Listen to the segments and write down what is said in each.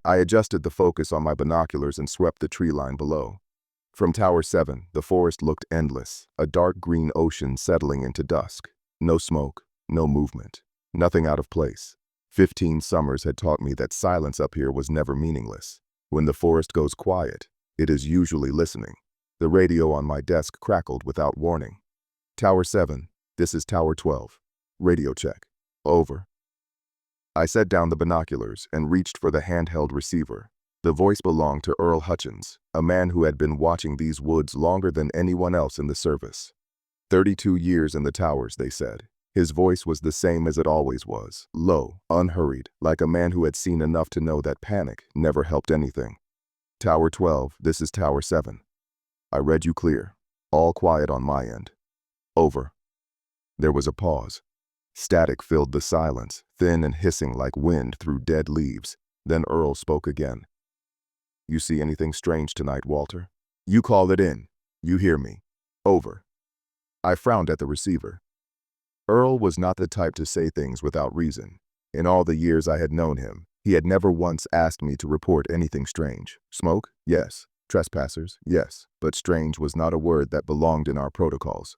I adjusted the focus on my binoculars and swept the tree line below. From Tower 7, the forest looked endless, a dark green ocean settling into dusk. No smoke, no movement, nothing out of place. 15 summers had taught me that silence up here was never meaningless. When the forest goes quiet, it is usually listening. The radio on my desk crackled without warning. Tower 7, this is Tower 12. Radio check. Over. I set down the binoculars and reached for the handheld receiver. The voice belonged to Earl Hutchins, a man who had been watching these woods longer than anyone else in the service. 32 years in the towers, they said. His voice was the same as it always was, low, unhurried, like a man who had seen enough to know that panic never helped anything. Tower 12, this is Tower 7. I read you clear. All quiet on my end. Over. There was a pause. Static filled the silence, thin and hissing like wind through dead leaves. Then Earl spoke again. You see anything strange tonight, Walter? You call it in. You hear me. Over. I frowned at the receiver. Earl was not the type to say things without reason. In all the years I had known him, he had never once asked me to report anything strange. Smoke? Yes. Trespassers? Yes. But strange was not a word that belonged in our protocols.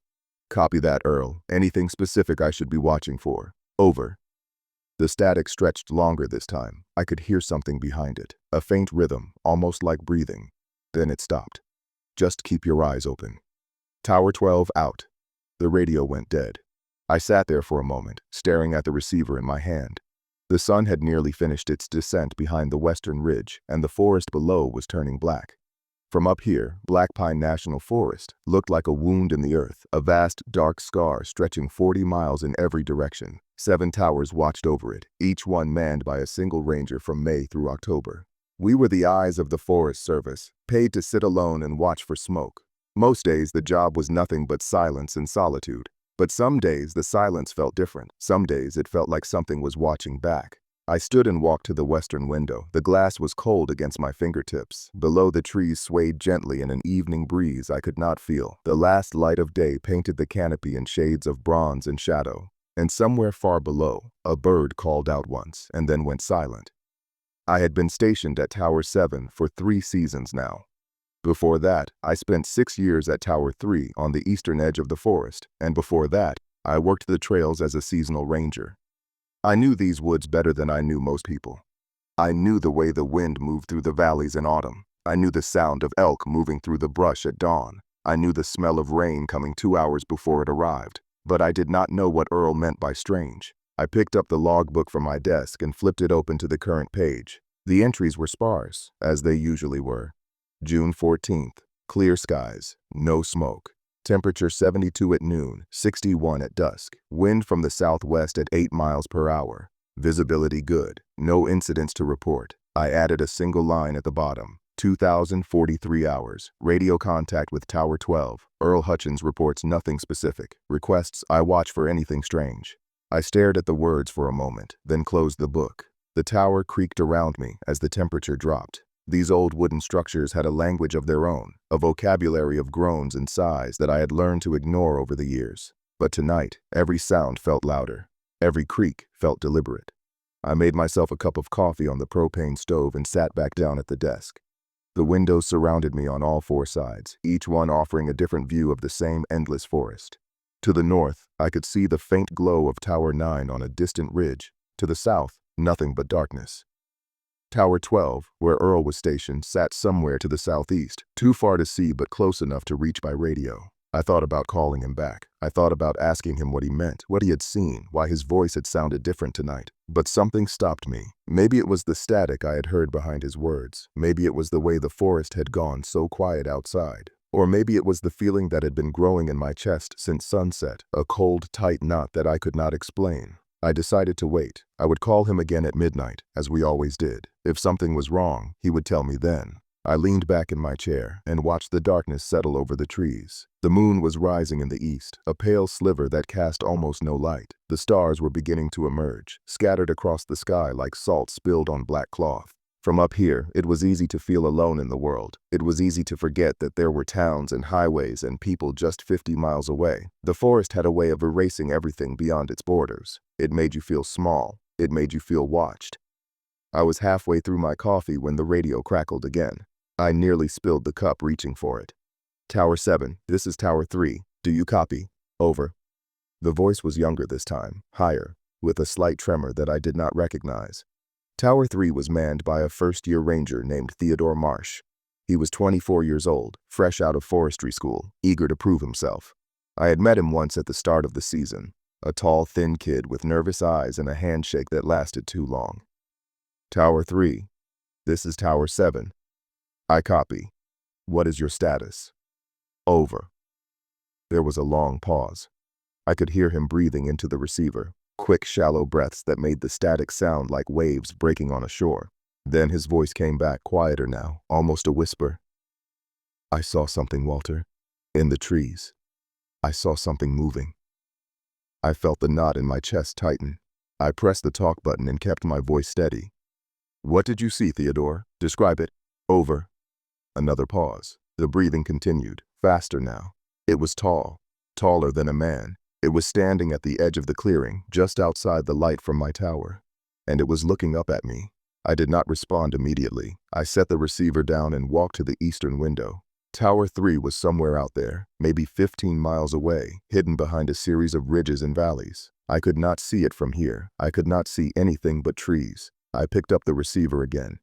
Copy that, Earl. Anything specific I should be watching for? Over. The static stretched longer this time. I could hear something behind it, a faint rhythm, almost like breathing. Then it stopped. Just keep your eyes open. Tower 12 out. The radio went dead. I sat there for a moment, staring at the receiver in my hand. The sun had nearly finished its descent behind the western ridge, and the forest below was turning black. From up here, Black Pine National Forest looked like a wound in the earth, a vast, dark scar stretching 40 miles in every direction. 7 towers watched over it, each one manned by a single ranger from May through October. We were the eyes of the Forest Service, paid to sit alone and watch for smoke. Most days the job was nothing but silence and solitude. But some days the silence felt different. Some days it felt like something was watching back. I stood and walked to the western window. The glass was cold against my fingertips. Below, the trees swayed gently in an evening breeze I could not feel. The last light of day painted the canopy in shades of bronze and shadow. And somewhere far below, a bird called out once and then went silent. I had been stationed at Tower 7 for 3 seasons now. Before that, I spent 6 years at Tower 3 on the eastern edge of the forest, and before that, I worked the trails as a seasonal ranger. I knew these woods better than I knew most people. I knew the way the wind moved through the valleys in autumn. I knew the sound of elk moving through the brush at dawn. I knew the smell of rain coming 2 hours before it arrived. But I did not know what Earl meant by strange. I picked up the logbook from my desk and flipped it open to the current page. The entries were sparse, as they usually were. June 14th, clear skies, no smoke. Temperature 72 at noon, 61 at dusk. Wind from the southwest at 8 miles per hour. Visibility good, no incidents to report. I added a single line at the bottom. 2,043 hours. Radio contact with Tower 12. Earl Hutchins reports nothing specific. Requests I watch for anything strange. I stared at the words for a moment, then closed the book. The tower creaked around me as the temperature dropped. These old wooden structures had a language of their own, a vocabulary of groans and sighs that I had learned to ignore over the years. But tonight, every sound felt louder. Every creak felt deliberate. I made myself a cup of coffee on the propane stove and sat back down at the desk. The windows surrounded me on all 4 sides, each one offering a different view of the same endless forest. To the north, I could see the faint glow of Tower 9 on a distant ridge. To the south, nothing but darkness. Tower 12, where Earl was stationed, sat somewhere to the southeast, too far to see but close enough to reach by radio. I thought about calling him back. I thought about asking him what he meant, what he had seen, why his voice had sounded different tonight. But something stopped me. Maybe it was the static I had heard behind his words. Maybe it was the way the forest had gone so quiet outside. Or maybe it was the feeling that had been growing in my chest since sunset, a cold, tight knot that I could not explain. I decided to wait. I would call him again at midnight, as we always did. If something was wrong, he would tell me then. I leaned back in my chair and watched the darkness settle over the trees. The moon was rising in the east, a pale sliver that cast almost no light. The stars were beginning to emerge, scattered across the sky like salt spilled on black cloth. From up here, it was easy to feel alone in the world. It was easy to forget that there were towns and highways and people just 50 miles away. The forest had a way of erasing everything beyond its borders. It made you feel small. It made you feel watched. I was halfway through my coffee when the radio crackled again. I nearly spilled the cup reaching for it. Tower 7, this is Tower 3. Do you copy? Over. The voice was younger this time, higher, with a slight tremor that I did not recognize. Tower 3 was manned by a first-year ranger named Theodore Marsh. He was 24 years old, fresh out of forestry school, eager to prove himself. I had met him once at the start of the season, a tall, thin kid with nervous eyes and a handshake that lasted too long. Tower 3, this is Tower 7. I copy. What is your status? Over. There was a long pause. I could hear him breathing into the receiver, quick, shallow breaths that made the static sound like waves breaking on a shore. Then his voice came back, quieter now, almost a whisper. I saw something, Walter. In the trees. I saw something moving. I felt the knot in my chest tighten. I pressed the talk button and kept my voice steady. What did you see, Theodore? Describe it. Over. Another pause. The breathing continued, faster now. It was tall, taller than a man. It was standing at the edge of the clearing, just outside the light from my tower. And it was looking up at me. I did not respond immediately. I set the receiver down and walked to the eastern window. Tower 3 was somewhere out there, maybe 15 miles away, hidden behind a series of ridges and valleys. I could not see it from here. I could not see anything but trees. I picked up the receiver again.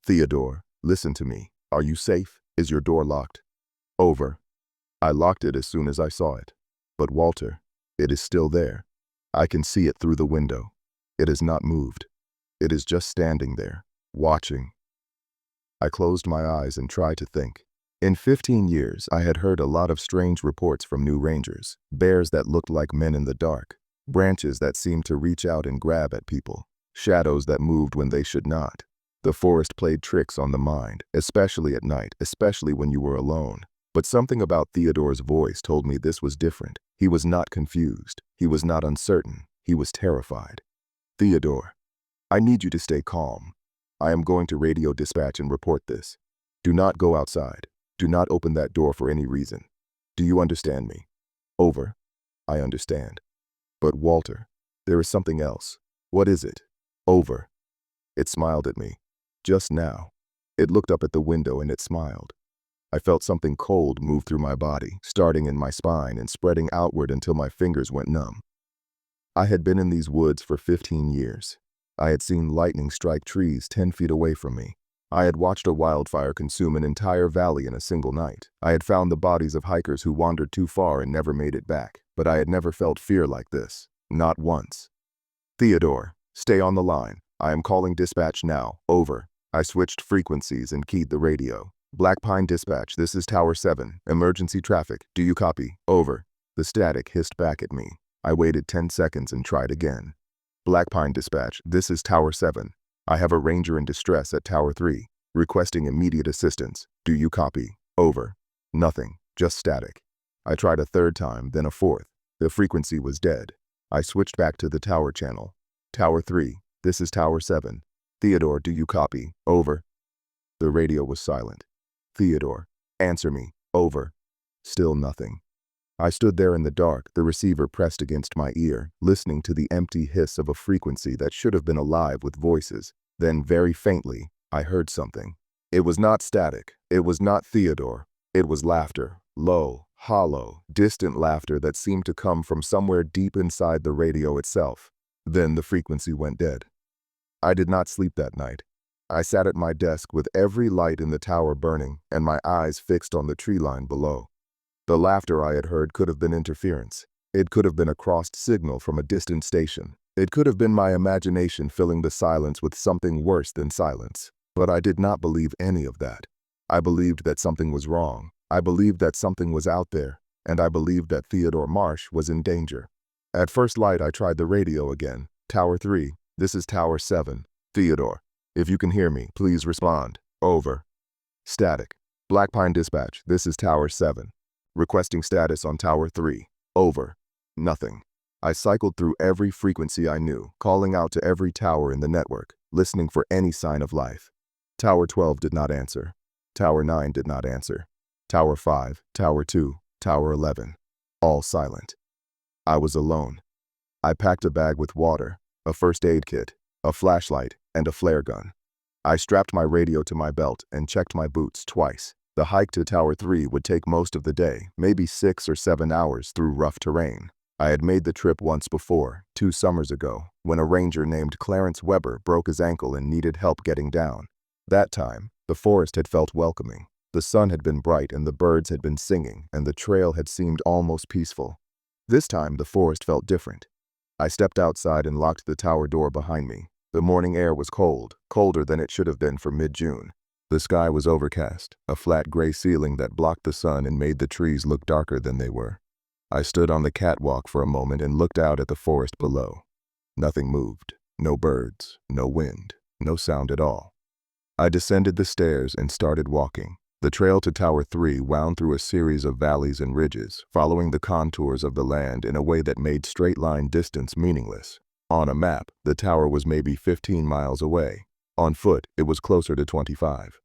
Theodore, listen to me. Are you safe? Is your door locked? Over. I locked it as soon as I saw it. But Walter, it is still there. I can see it through the window. It has not moved. It is just standing there, watching. I closed my eyes and tried to think. In 15 years, I had heard a lot of strange reports from new rangers. Bears that looked like men in the dark. Branches that seemed to reach out and grab at people. Shadows that moved when they should not. The forest played tricks on the mind, especially at night, especially when you were alone. But something about Theodore's voice told me this was different. He was not confused. He was not uncertain. He was terrified. Theodore, I need you to stay calm. I am going to radio dispatch and report this. Do not go outside. Do not open that door for any reason. Do you understand me? Over. I understand. But Walter, there is something else. What is it? Over. It smiled at me. Just now. It looked up at the window and it smiled. I felt something cold move through my body, starting in my spine and spreading outward until my fingers went numb. I had been in these woods for 15 years. I had seen lightning strike trees 10 feet away from me. I had watched a wildfire consume an entire valley in a single night. I had found the bodies of hikers who wandered too far and never made it back. But I had never felt fear like this. Not once. Theodore, stay on the line. I am calling dispatch now. Over. I switched frequencies and keyed the radio. Black Pine Dispatch, this is Tower 7. Emergency traffic. Do you copy? Over. The static hissed back at me. I waited 10 seconds and tried again. Black Pine Dispatch, this is Tower 7. I have a ranger in distress at Tower 3, requesting immediate assistance. Do you copy? Over. Nothing, just static. I tried a third time, then a fourth. The frequency was dead. I switched back to the tower channel. Tower 3, this is Tower 7. Theodore, do you copy? Over. The radio was silent. Theodore, answer me. Over. Still nothing. I stood there in the dark, the receiver pressed against my ear, listening to the empty hiss of a frequency that should have been alive with voices. Then, very faintly, I heard something. It was not static. It was not Theodore. It was laughter. Low, hollow, distant laughter that seemed to come from somewhere deep inside the radio itself. Then the frequency went dead. I did not sleep that night. I sat at my desk with every light in the tower burning and my eyes fixed on the tree line below. The laughter I had heard could have been interference. It could have been a crossed signal from a distant station. It could have been my imagination filling the silence with something worse than silence. But I did not believe any of that. I believed that something was wrong. I believed that something was out there. And I believed that Theodore Marsh was in danger. At first light, I tried the radio again. Tower 3, this is Tower 7. Theodore, if you can hear me, please respond. Over. Static. Black Pine Dispatch, this is Tower 7. Requesting status on Tower 3. Over. Nothing. I cycled through every frequency I knew, calling out to every tower in the network, listening for any sign of life. Tower 12 did not answer. Tower 9 did not answer. Tower 5, Tower 2, Tower 11. All silent. I was alone. I packed a bag with water, a first aid kit, a flashlight, and a flare gun. I strapped my radio to my belt and checked my boots twice. The hike to Tower 3 would take most of the day, maybe 6 or 7 hours through rough terrain. I had made the trip once before, 2 summers ago, when a ranger named Clarence Weber broke his ankle and needed help getting down. That time, the forest had felt welcoming. The sun had been bright and the birds had been singing, and the trail had seemed almost peaceful. This time, the forest felt different. I stepped outside and locked the tower door behind me. The morning air was cold, colder than it should have been for mid-June. The sky was overcast, a flat gray ceiling that blocked the sun and made the trees look darker than they were. I stood on the catwalk for a moment and looked out at the forest below. Nothing moved. No birds, no wind, no sound at all. I descended the stairs and started walking. The trail to Tower 3 wound through a series of valleys and ridges, following the contours of the land in a way that made straight-line distance meaningless. On a map, the tower was maybe 15 miles away. On foot, it was closer to 25.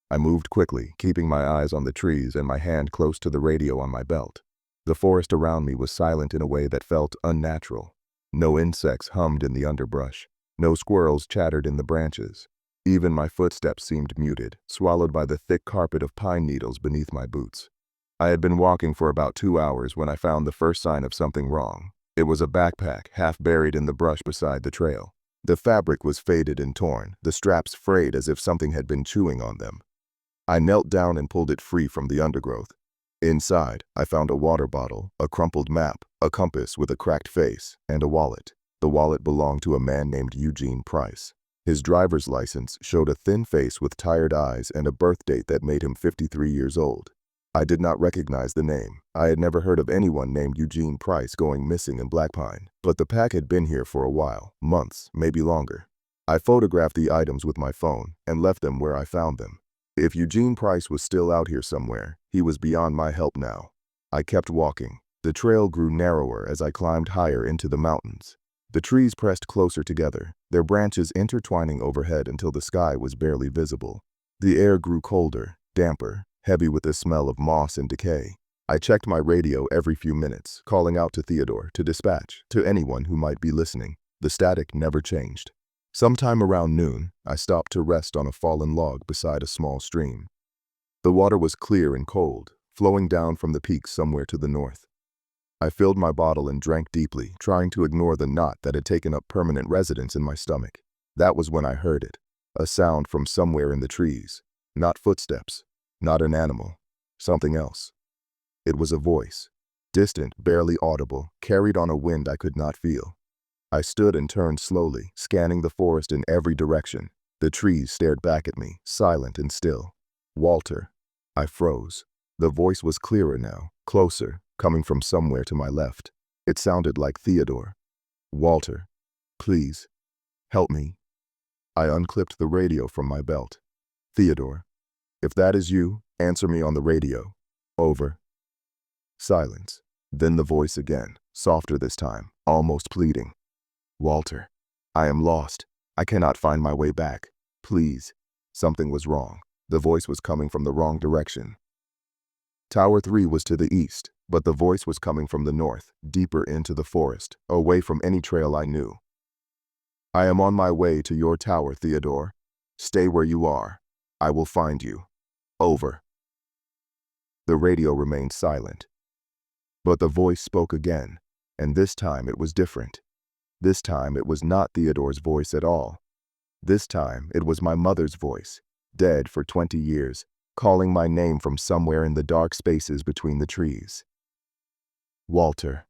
I moved quickly, keeping my eyes on the trees and my hand close to the radio on my belt. The forest around me was silent in a way that felt unnatural. No insects hummed in the underbrush. No squirrels chattered in the branches. Even my footsteps seemed muted, swallowed by the thick carpet of pine needles beneath my boots. I had been walking for about 2 hours when I found the first sign of something wrong. It was a backpack, half buried in the brush beside the trail. The fabric was faded and torn, the straps frayed as if something had been chewing on them. I knelt down and pulled it free from the undergrowth. Inside, I found a water bottle, a crumpled map, a compass with a cracked face, and a wallet. The wallet belonged to a man named Eugene Price. His driver's license showed a thin face with tired eyes and a birth date that made him 53 years old. I did not recognize the name. I had never heard of anyone named Eugene Price going missing in Blackpine, but the pack had been here for a while, months, maybe longer. I photographed the items with my phone and left them where I found them. If Eugene Price was still out here somewhere, he was beyond my help now. I kept walking. The trail grew narrower as I climbed higher into the mountains. The trees pressed closer together, their branches intertwining overhead until the sky was barely visible. The air grew colder, damper, heavy with the smell of moss and decay. I checked my radio every few minutes, calling out to Theodore, to dispatch, to anyone who might be listening. The static never changed. Sometime around noon, I stopped to rest on a fallen log beside a small stream. The water was clear and cold, flowing down from the peaks somewhere to the north. I filled my bottle and drank deeply, trying to ignore the knot that had taken up permanent residence in my stomach. That was when I heard it, a sound from somewhere in the trees. Not footsteps, not an animal, something else. It was a voice, distant, barely audible, carried on a wind I could not feel. I stood and turned slowly, scanning the forest in every direction. The trees stared back at me, silent and still. Walter. I froze. The voice was clearer now, closer, coming from somewhere to my left. It sounded like Theodore. Walter, please, help me. I unclipped the radio from my belt. Theodore, if that is you, answer me on the radio. Over. Silence. Then the voice again, softer this time, almost pleading. Walter, I am lost. I cannot find my way back. Please. Something was wrong. The voice was coming from the wrong direction. Tower 3 was to the east, but the voice was coming from the north, deeper into the forest, away from any trail I knew. I am on my way to your tower, Theodore. Stay where you are. I will find you. Over. The radio remained silent. But the voice spoke again, and this time it was different. This time it was not Theodore's voice at all. This time it was my mother's voice, dead for 20 years, calling my name from somewhere in the dark spaces between the trees. Walter.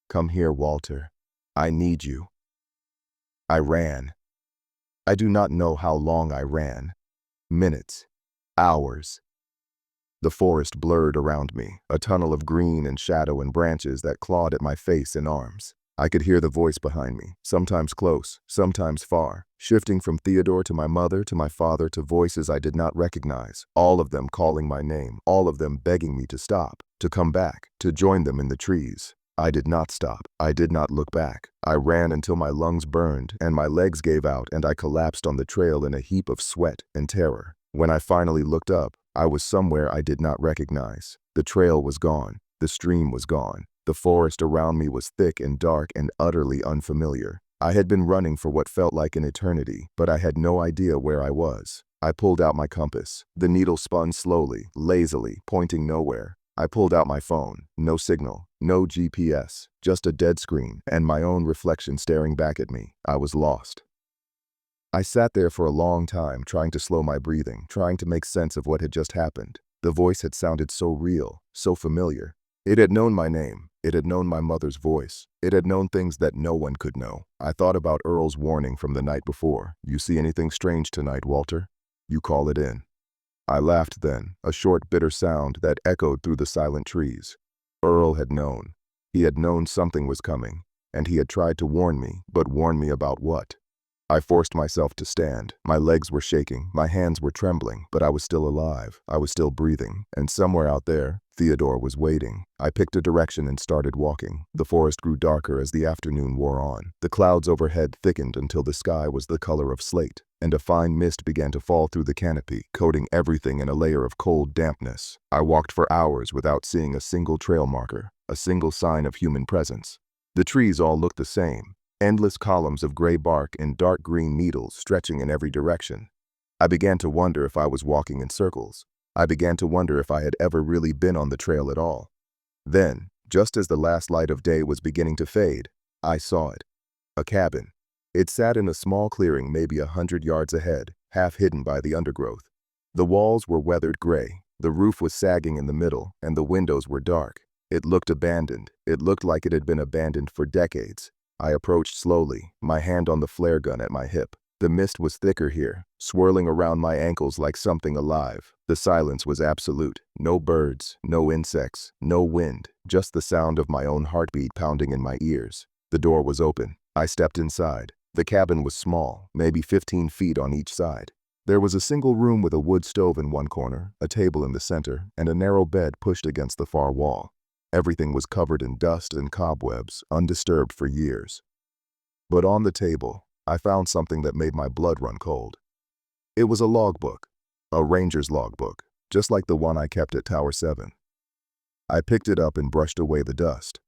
Come here, Walter. I need you. I ran. I do not know how long I ran. Minutes. Hours. The forest blurred around me, a tunnel of green and shadow and branches that clawed at my face and arms. I could hear the voice behind me, sometimes close, sometimes far, shifting from Theodore to my mother to my father to voices I did not recognize, all of them calling my name, all of them begging me to stop, to come back, to join them in the trees. I did not stop. I did not look back. I ran until my lungs burned and my legs gave out and I collapsed on the trail in a heap of sweat and terror. When I finally looked up, I was somewhere I did not recognize. The trail was gone. The stream was gone. The forest around me was thick and dark and utterly unfamiliar. I had been running for what felt like an eternity, but I had no idea where I was. I pulled out my compass. The needle spun slowly, lazily, pointing nowhere. I pulled out my phone. No signal, no GPS, just a dead screen and my own reflection staring back at me. I was lost. I sat there for a long time, trying to slow my breathing, trying to make sense of what had just happened. The voice had sounded so real, so familiar. It had known my name. It had known my mother's voice. It had known things that no one could know. I thought about Earl's warning from the night before. You see anything strange tonight, Walter? You call it in. I laughed then, a short, bitter sound that echoed through the silent trees. Earl had known. He had known something was coming, and he had tried to warn me, but warn me about what? I forced myself to stand. My legs were shaking, my hands were trembling, but I was still alive. I was still breathing, and somewhere out there, Theodore was waiting. I picked a direction and started walking. The forest grew darker as the afternoon wore on. The clouds overhead thickened until the sky was the color of slate, and a fine mist began to fall through the canopy, coating everything in a layer of cold dampness. I walked for hours without seeing a single trail marker, a single sign of human presence. The trees all looked the same. Endless columns of gray bark and dark green needles stretching in every direction. I began to wonder if I was walking in circles. I began to wonder if I had ever really been on the trail at all. Then, just as the last light of day was beginning to fade, I saw it. A cabin. It sat in a small clearing maybe 100 yards ahead, half hidden by the undergrowth. The walls were weathered gray, the roof was sagging in the middle, and the windows were dark. It looked abandoned. It looked like it had been abandoned for decades. I approached slowly, my hand on the flare gun at my hip. The mist was thicker here, swirling around my ankles like something alive. The silence was absolute. No birds, no insects, no wind, just the sound of my own heartbeat pounding in my ears. The door was open. I stepped inside. The cabin was small, maybe 15 feet on each side. There was a single room with a wood stove in one corner, a table in the center, and a narrow bed pushed against the far wall. Everything was covered in dust and cobwebs, undisturbed for years. But on the table, I found something that made my blood run cold. It was a logbook, a ranger's logbook, just like the one I kept at Tower 7. I picked it up and brushed away the dust.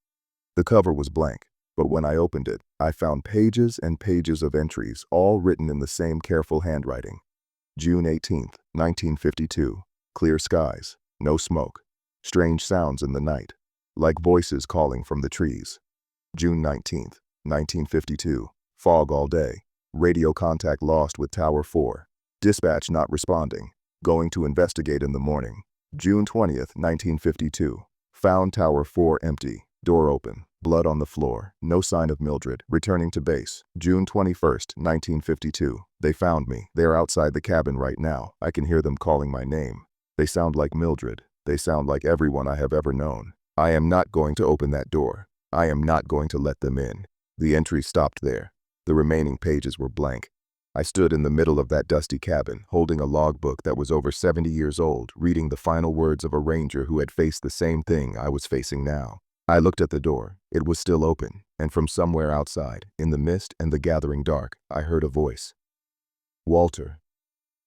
The cover was blank, but when I opened it, I found pages and pages of entries, all written in the same careful handwriting. June 18th, 1952. Clear skies, no smoke, strange sounds in the night, like voices calling from the trees. June 19th, 1952. Fog all day. Radio contact lost with Tower 4. Dispatch not responding. Going to investigate in the morning. June 20th, 1952. Found Tower 4 empty. Door open. Blood on the floor. No sign of Mildred. Returning to base. June 21st, 1952. They found me. They are outside the cabin right now. I can hear them calling my name. They sound like Mildred. They sound like everyone I have ever known. I am not going to open that door. I am not going to let them in. The entry stopped there. The remaining pages were blank. I stood in the middle of that dusty cabin, holding a logbook that was over 70 years old, reading the final words of a ranger who had faced the same thing I was facing now. I looked at the door. It was still open, and from somewhere outside, in the mist and the gathering dark, I heard a voice. Walter.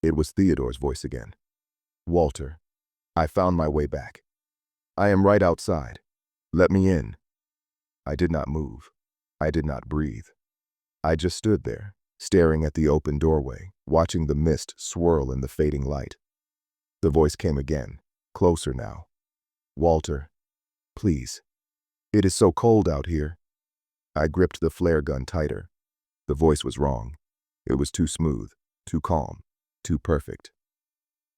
It was Theodore's voice again. Walter. I found my way back. I am right outside. Let me in. I did not move. I did not breathe. I just stood there, staring at the open doorway, watching the mist swirl in the fading light. The voice came again, closer now. Walter, please. It is so cold out here. I gripped the flare gun tighter. The voice was wrong. It was too smooth, too calm, too perfect.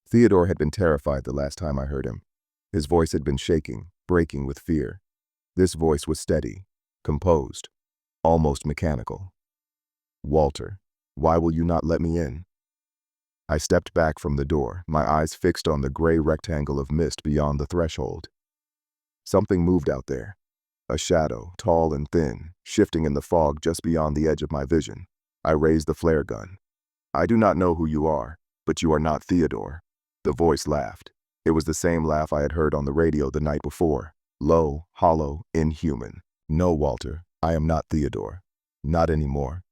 Theodore had been terrified the last time I heard him. His voice had been shaking, breaking with fear. This voice was steady, composed, almost mechanical. Walter, why will you not let me in? I stepped back from the door, my eyes fixed on the gray rectangle of mist beyond the threshold. Something moved out there. A shadow, tall and thin, shifting in the fog just beyond the edge of my vision. I raised the flare gun. I do not know who you are, but you are not Theodore. The voice laughed. It was the same laugh I had heard on the radio the night before. Low, hollow, inhuman. No, Walter, I am not Theodore. Not anymore.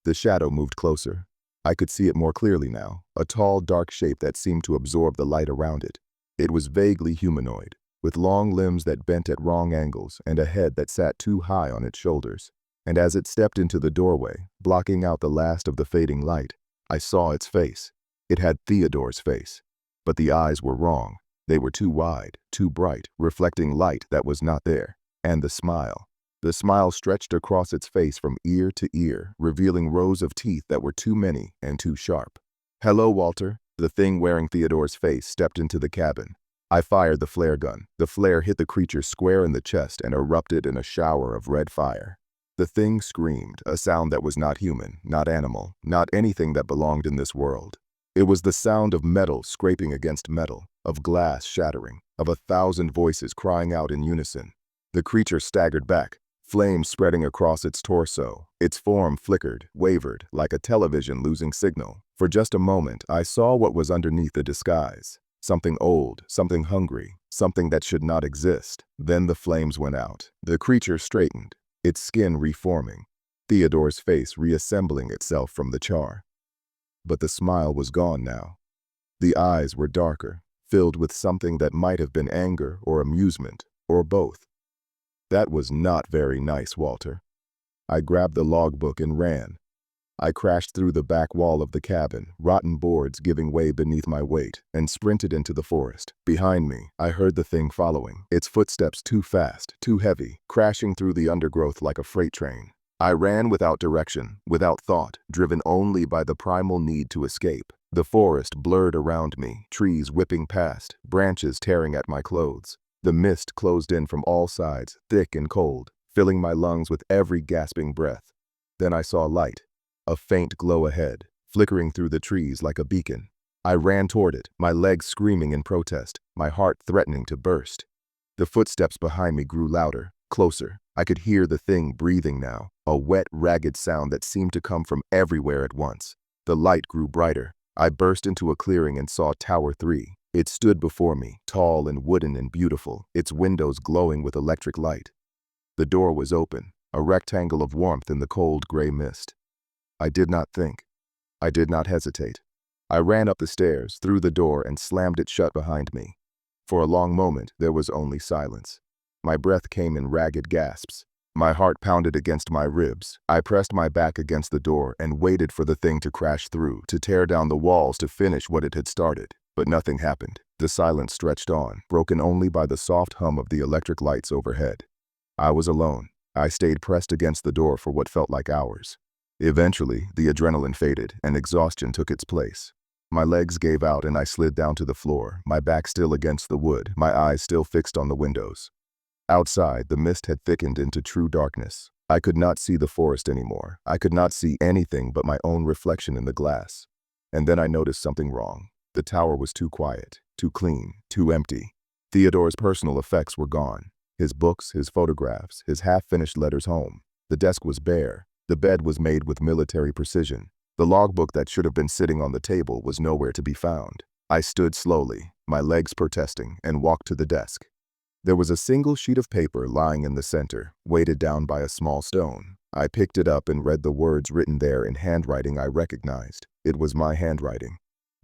The shadow moved closer. I could see it more clearly now, a tall, dark shape that seemed to absorb the light around it. It was vaguely humanoid, with long limbs that bent at wrong angles and a head that sat too high on its shoulders. and as it stepped into the doorway, blocking out the last of the fading light, I saw its face. It had Theodore's face. But the eyes were wrong. They were too wide, too bright, reflecting light that was not there. And the smile. The smile stretched across its face from ear to ear, revealing rows of teeth that were too many and too sharp. "Hello, Walter." The thing wearing Theodore's face stepped into the cabin. I fired the flare gun. The flare hit the creature square in the chest and erupted in a shower of red fire. The thing screamed, a sound that was not human, not animal, not anything that belonged in this world. It was the sound of metal scraping against metal, of glass shattering, of 1,000 voices crying out in unison. The creature staggered back, flames spreading across its torso. Its form flickered, wavered, like a television losing signal. For just a moment, I saw what was underneath the disguise. Something old, something hungry, something that should not exist. Then the flames went out. The creature straightened, its skin reforming, Theodore's face reassembling itself from the char. But the smile was gone now. The eyes were darker, filled with something that might have been anger or amusement, or both. That was not very nice, Walter. I grabbed the logbook and ran. I crashed through the back wall of the cabin, rotten boards giving way beneath my weight, and sprinted into the forest. Behind me, I heard the thing following, its footsteps too fast, too heavy, crashing through the undergrowth like a freight train. I ran without direction, without thought, driven only by the primal need to escape. The forest blurred around me, trees whipping past, branches tearing at my clothes. The mist closed in from all sides, thick and cold, filling my lungs with every gasping breath. Then I saw light. A faint glow ahead, flickering through the trees like a beacon. I ran toward it, my legs screaming in protest, my heart threatening to burst. The footsteps behind me grew louder, closer. I could hear the thing breathing now, a wet, ragged sound that seemed to come from everywhere at once. The light grew brighter. I burst into a clearing and saw Tower 3. It stood before me, tall and wooden and beautiful, its windows glowing with electric light. The door was open, a rectangle of warmth in the cold gray mist. I did not think. I did not hesitate. I ran up the stairs, through the door, and slammed it shut behind me. For a long moment, there was only silence. My breath came in ragged gasps. My heart pounded against my ribs. I pressed my back against the door and waited for the thing to crash through, to tear down the walls, to finish what it had started. But nothing happened. The silence stretched on, broken only by the soft hum of the electric lights overhead. I was alone. I stayed pressed against the door for what felt like hours. Eventually, the adrenaline faded and exhaustion took its place. My legs gave out and I slid down to the floor, my back still against the wood, my eyes still fixed on the windows. Outside, the mist had thickened into true darkness. I could not see the forest anymore. I could not see anything but my own reflection in the glass. And then I noticed something wrong. The tower was too quiet, too clean, too empty. Theodore's personal effects were gone. His books, his photographs, his half-finished letters home. The desk was bare. The bed was made with military precision. The logbook that should have been sitting on the table was nowhere to be found. I stood slowly, my legs protesting, and walked to the desk. There was a single sheet of paper lying in the center, weighted down by a small stone. I picked it up and read the words written there in handwriting I recognized. It was my handwriting.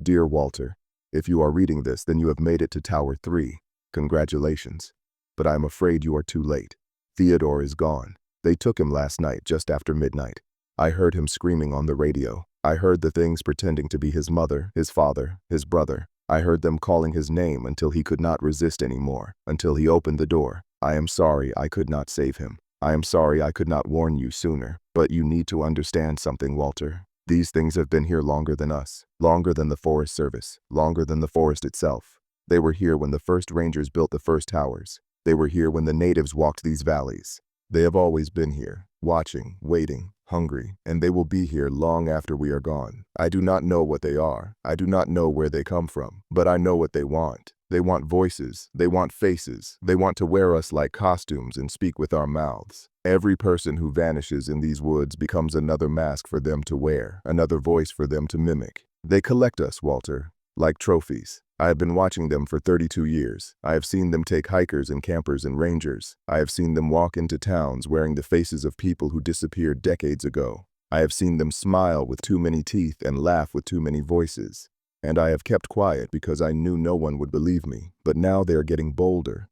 "Dear Walter, if you are reading this, then you have made it to Tower 3. Congratulations. But I am afraid you are too late. Theodore is gone. They took him last night, just after midnight. I heard him screaming on the radio. I heard the things pretending to be his mother, his father, his brother. I heard them calling his name until he could not resist anymore, until he opened the door. I am sorry I could not save him. I am sorry I could not warn you sooner. But you need to understand something, Walter. These things have been here longer than us, longer than the Forest Service, longer than the forest itself. They were here when the first rangers built the first towers. They were here when the natives walked these valleys. They have always been here, watching, waiting, hungry, and they will be here long after we are gone. I do not know what they are. I do not know where they come from, but I know what they want. They want voices. They want faces. They want to wear us like costumes and speak with our mouths. Every person who vanishes in these woods becomes another mask for them to wear, another voice for them to mimic. They collect us, Walter, like trophies. I have been watching them for 32 years. I have seen them take hikers and campers and rangers. I have seen them walk into towns wearing the faces of people who disappeared decades ago. I have seen them smile with too many teeth and laugh with too many voices. And I have kept quiet because I knew no one would believe me. But now they are getting bolder.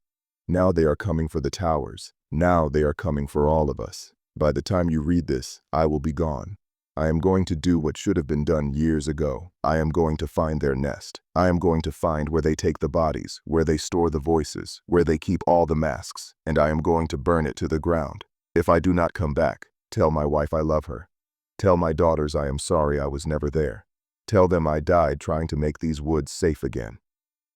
Now they are coming for the towers. Now they are coming for all of us. By the time you read this, I will be gone. I am going to do what should have been done years ago. I am going to find their nest. I am going to find where they take the bodies, where they store the voices, where they keep all the masks, and I am going to burn it to the ground. If I do not come back, tell my wife I love her. Tell my daughters I am sorry I was never there. Tell them I died trying to make these woods safe again.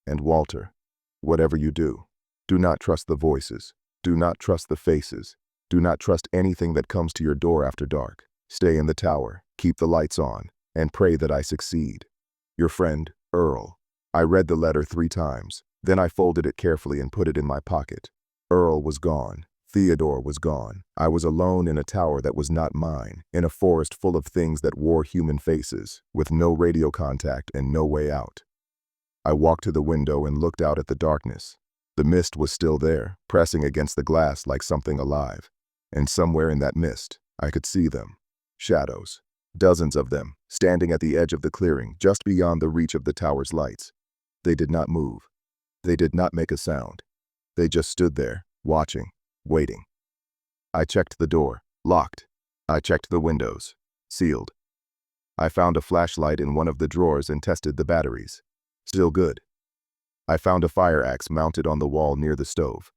And Walter, whatever you do not trust the voices. Do not trust the faces. Do not trust anything that comes to your door after dark. Stay in the tower, keep the lights on, and pray that I succeed. Your friend, Earl. I read the letter 3 times. Then I folded it carefully and put it in my pocket. Earl was gone. Theodore was gone. I was alone in a tower that was not mine, in a forest full of things that wore human faces, with no radio contact and no way out. I walked to the window and looked out at the darkness. The mist was still there, pressing against the glass like something alive. And somewhere in that mist, I could see them. Shadows. Dozens of them, standing at the edge of the clearing, just beyond the reach of the tower's lights. They did not move. They did not make a sound. They just stood there, watching, waiting. I checked the door, locked. I checked the windows, sealed. I found a flashlight in one of the drawers and tested the batteries. Still good. I found a fire axe mounted on the wall near the stove.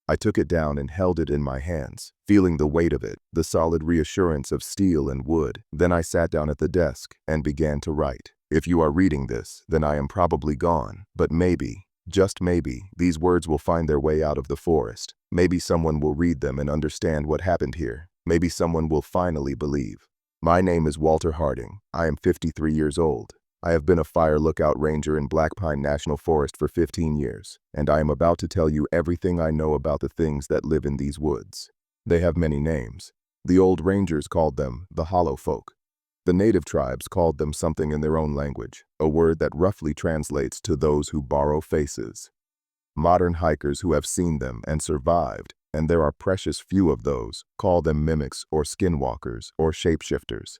I took it down and held it in my hands, feeling the weight of it, the solid reassurance of steel and wood. Then I sat down at the desk and began to write. If you are reading this, then I am probably gone, but maybe, just maybe, these words will find their way out of the forest. Maybe someone will read them and understand what happened here. Maybe someone will finally believe. My name is Walter Harding. I am 53 years old. I have been a fire lookout ranger in Black Pine National Forest for 15 years, and I am about to tell you everything I know about the things that live in these woods. They have many names. The old rangers called them the Hollow Folk. The native tribes called them something in their own language, a word that roughly translates to those who borrow faces. Modern hikers who have seen them and survived, and there are precious few of those, call them mimics or skinwalkers or shapeshifters.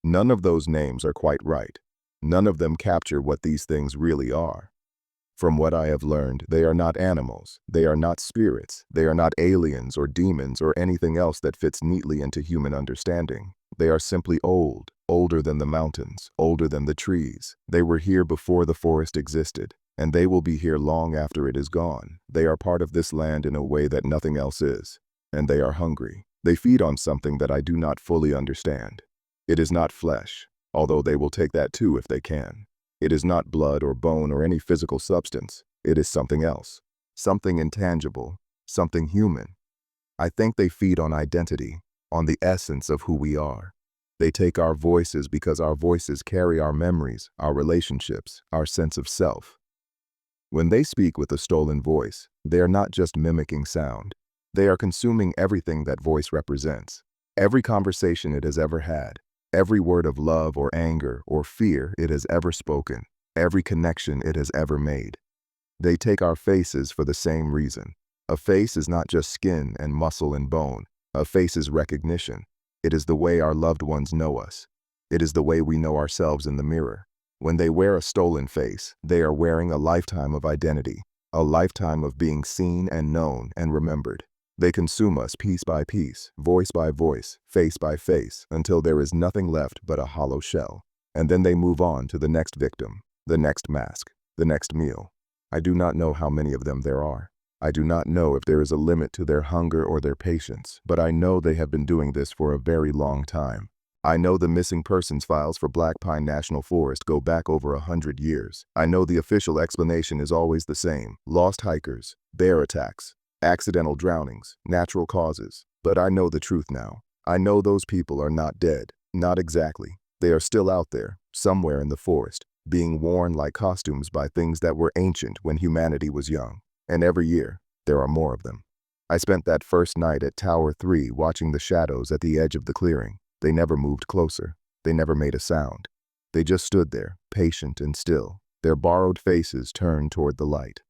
None of those names are quite right. None of them capture what these things really are. From what I have learned, they are not animals, they are not spirits, they are not aliens or demons or anything else that fits neatly into human understanding. They are simply old, older than the mountains, older than the trees. They were here before the forest existed, and they will be here long after it is gone. They are part of this land in a way that nothing else is, and they are hungry. They feed on something that I do not fully understand. It is not flesh, although they will take that too if they can. It is not blood or bone or any physical substance. It is something else, something intangible, something human. I think they feed on identity, on the essence of who we are. They take our voices because our voices carry our memories, our relationships, our sense of self. When they speak with a stolen voice, they are not just mimicking sound. They are consuming everything that voice represents, every conversation it has ever had, every word of love or anger or fear it has ever spoken, every connection it has ever made. They take our faces for the same reason. A face is not just skin and muscle and bone. A face is recognition. It is the way our loved ones know us. It is the way we know ourselves in the mirror. When they wear a stolen face, they are wearing a lifetime of identity, a lifetime of being seen and known and remembered. They consume us piece by piece, voice by voice, face by face, until there is nothing left but a hollow shell. And then they move on to the next victim, the next mask, the next meal. I do not know how many of them there are. I do not know if there is a limit to their hunger or their patience, but I know they have been doing this for a very long time. I know the missing persons files for Black Pine National Forest go back over 100 years. I know the official explanation is always the same: lost hikers, bear attacks, accidental drownings, natural causes. But I know the truth now. I know those people are not dead. Not exactly. They are still out there, somewhere in the forest, being worn like costumes by things that were ancient when humanity was young. And every year, there are more of them. I spent that first night at Tower 3 watching the shadows at the edge of the clearing. They never moved closer. They never made a sound. They just stood there, patient and still, their borrowed faces turned toward the light.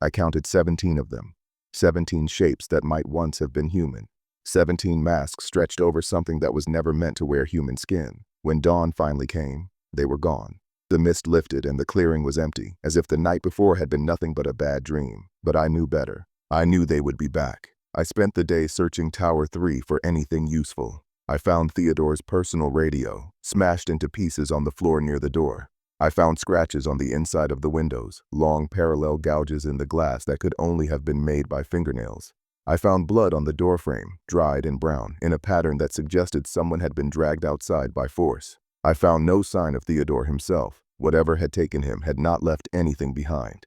I counted 17 of them. 17 shapes that might once have been human. 17 masks stretched over something that was never meant to wear human skin. When dawn finally came, they were gone. The mist lifted and the clearing was empty, as if the night before had been nothing but a bad dream. But I knew better. I knew they would be back. I spent the day searching Tower 3 for anything useful. I found Theodore's personal radio, smashed into pieces on the floor near the door. I found scratches on the inside of the windows, long parallel gouges in the glass that could only have been made by fingernails. I found blood on the doorframe, dried and brown, in a pattern that suggested someone had been dragged outside by force. I found no sign of Theodore himself. Whatever had taken him had not left anything behind.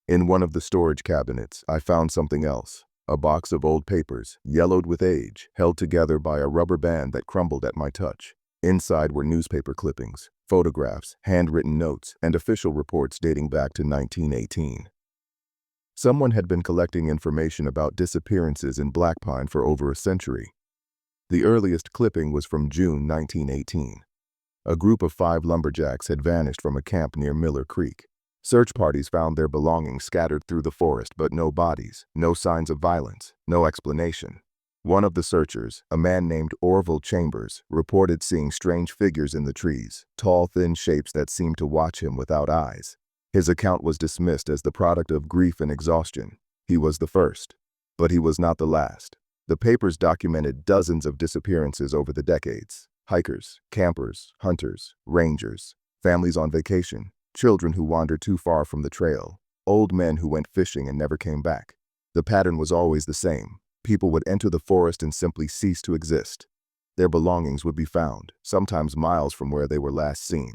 In one of the storage cabinets, I found something else. A box of old papers, yellowed with age, held together by a rubber band that crumbled at my touch. Inside were newspaper clippings, photographs, handwritten notes, and official reports dating back to 1918. Someone had been collecting information about disappearances in Black Pine for over a century. The earliest clipping was from June 1918. A group of 5 lumberjacks had vanished from a camp near Miller Creek. Search parties found their belongings scattered through the forest, but no bodies, no signs of violence, no explanation. One of the searchers, a man named Orville Chambers, reported seeing strange figures in the trees, tall, thin shapes that seemed to watch him without eyes. His account was dismissed as the product of grief and exhaustion. He was the first, but he was not the last. The papers documented dozens of disappearances over the decades. Hikers, campers, hunters, rangers, families on vacation, children who wandered too far from the trail, old men who went fishing and never came back. The pattern was always the same. People would enter the forest and simply cease to exist. Their belongings would be found, sometimes miles from where they were last seen.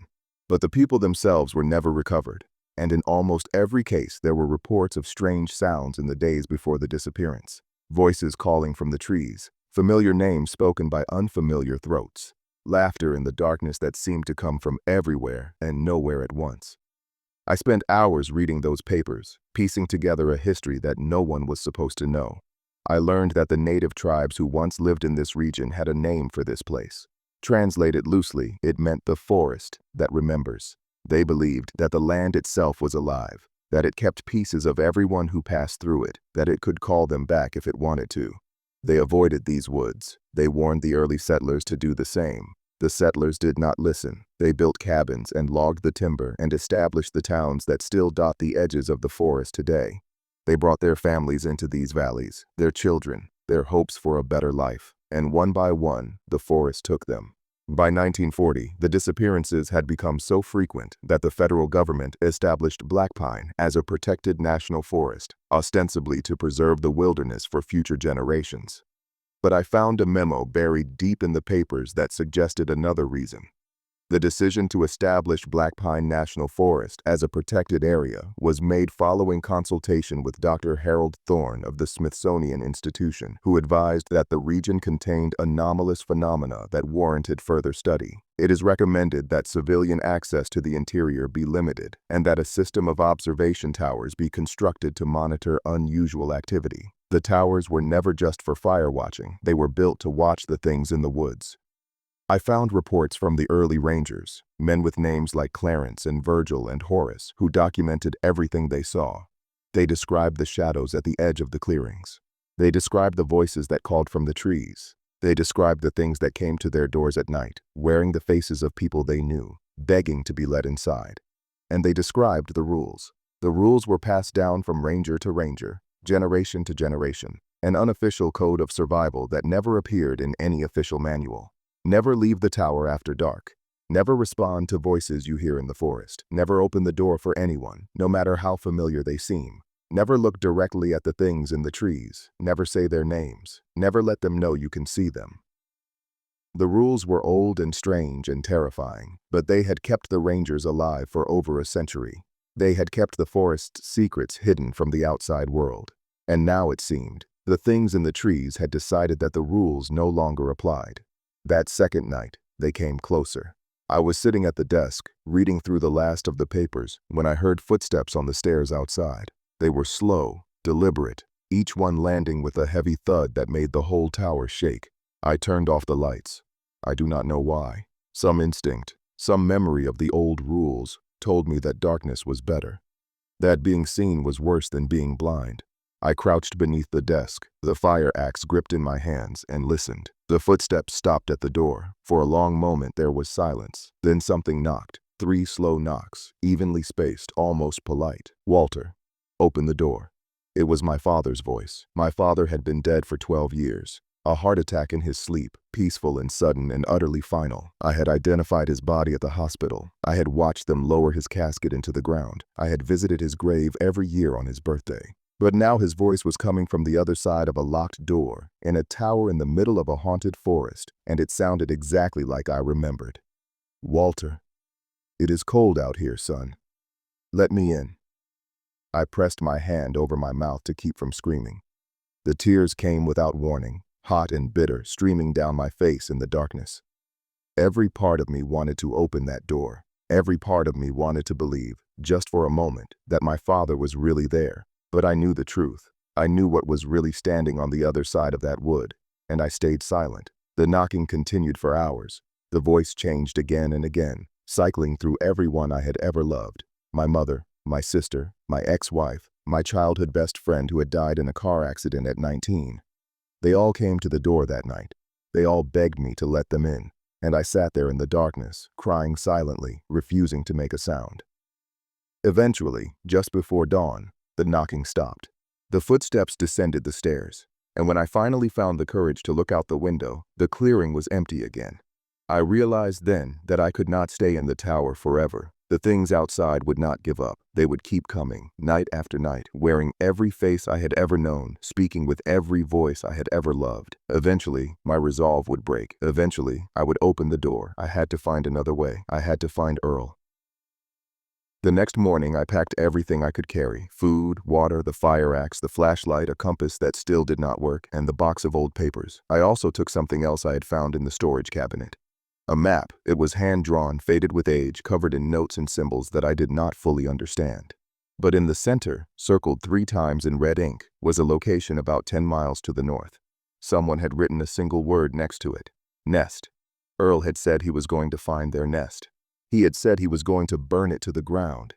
But the people themselves were never recovered, and in almost every case there were reports of strange sounds in the days before the disappearance. Voices calling from the trees, familiar names spoken by unfamiliar throats. Laughter in the darkness that seemed to come from everywhere and nowhere at once. I spent hours reading those papers, piecing together a history that no one was supposed to know. I learned that the native tribes who once lived in this region had a name for this place. Translated loosely, it meant the forest that remembers. They believed that the land itself was alive, that it kept pieces of everyone who passed through it, that it could call them back if it wanted to. They avoided these woods. They warned the early settlers to do the same. The settlers did not listen. They built cabins and logged the timber and established the towns that still dot the edges of the forest today. They brought their families into these valleys, their children, their hopes for a better life, and one by one, the forest took them. By 1940, the disappearances had become so frequent that the federal government established Black Pine as a protected national forest, ostensibly to preserve the wilderness for future generations. But I found a memo buried deep in the papers that suggested another reason. The decision to establish Black Pine National Forest as a protected area was made following consultation with Dr. Harold Thorne of the Smithsonian Institution, who advised that the region contained anomalous phenomena that warranted further study. It is recommended that civilian access to the interior be limited and that a system of observation towers be constructed to monitor unusual activity. The towers were never just for fire watching. They were built to watch the things in the woods. I found reports from the early rangers, men with names like Clarence and Virgil and Horace, who documented everything they saw. They described the shadows at the edge of the clearings. They described the voices that called from the trees. They described the things that came to their doors at night, wearing the faces of people they knew, begging to be let inside. And they described the rules. The rules were passed down from ranger to ranger, generation to generation, an unofficial code of survival that never appeared in any official manual. Never leave the tower after dark. Never respond to voices you hear in the forest. Never open the door for anyone, no matter how familiar they seem. Never look directly at the things in the trees. Never say their names. Never let them know you can see them. The rules were old and strange and terrifying, but they had kept the rangers alive for over a century. They had kept the forest's secrets hidden from the outside world. And now it seemed, the things in the trees had decided that the rules no longer applied. That second night, they came closer. I was sitting at the desk, reading through the last of the papers, when I heard footsteps on the stairs outside. They were slow, deliberate, each one landing with a heavy thud that made the whole tower shake. I turned off the lights. I do not know why. Some instinct, some memory of the old rules, told me that darkness was better. That being seen was worse than being blind. I crouched beneath the desk, the fire axe gripped in my hands, and listened. The footsteps stopped at the door. For a long moment there was silence. Then something knocked. 3 slow knocks, evenly spaced, almost polite. "Walter, open the door." It was my father's voice. My father had been dead for 12 years. A heart attack in his sleep, peaceful and sudden and utterly final. I had identified his body at the hospital. I had watched them lower his casket into the ground. I had visited his grave every year on his birthday. But now his voice was coming from the other side of a locked door, in a tower in the middle of a haunted forest, and it sounded exactly like I remembered. "Walter, it is cold out here, son. Let me in." I pressed my hand over my mouth to keep from screaming. The tears came without warning, hot and bitter, streaming down my face in the darkness. Every part of me wanted to open that door. Every part of me wanted to believe, just for a moment, that my father was really there. But I knew the truth. I knew what was really standing on the other side of that wood, and I stayed silent. The knocking continued for hours. The voice changed again and again, cycling through everyone I had ever loved. My mother, my sister, my ex-wife, my childhood best friend who had died in a car accident at 19. They all came to the door that night. They all begged me to let them in, and I sat there in the darkness, crying silently, refusing to make a sound. Eventually, just before dawn, the knocking stopped. The footsteps descended the stairs, and when I finally found the courage to look out the window, the clearing was empty again. I realized then that I could not stay in the tower forever. The things outside would not give up. They would keep coming, night after night, wearing every face I had ever known, speaking with every voice I had ever loved. Eventually, my resolve would break. Eventually, I would open the door. I had to find another way. I had to find Earl. The next morning, I packed everything I could carry: food, water, the fire axe, the flashlight, a compass that still did not work, and the box of old papers. I also took something else I had found in the storage cabinet. A map. It was hand-drawn, faded with age, covered in notes and symbols that I did not fully understand. But in the center, circled 3 times in red ink, was a location about 10 miles to the north. Someone had written a single word next to it: nest. Earl had said he was going to find their nest. He had said he was going to burn it to the ground.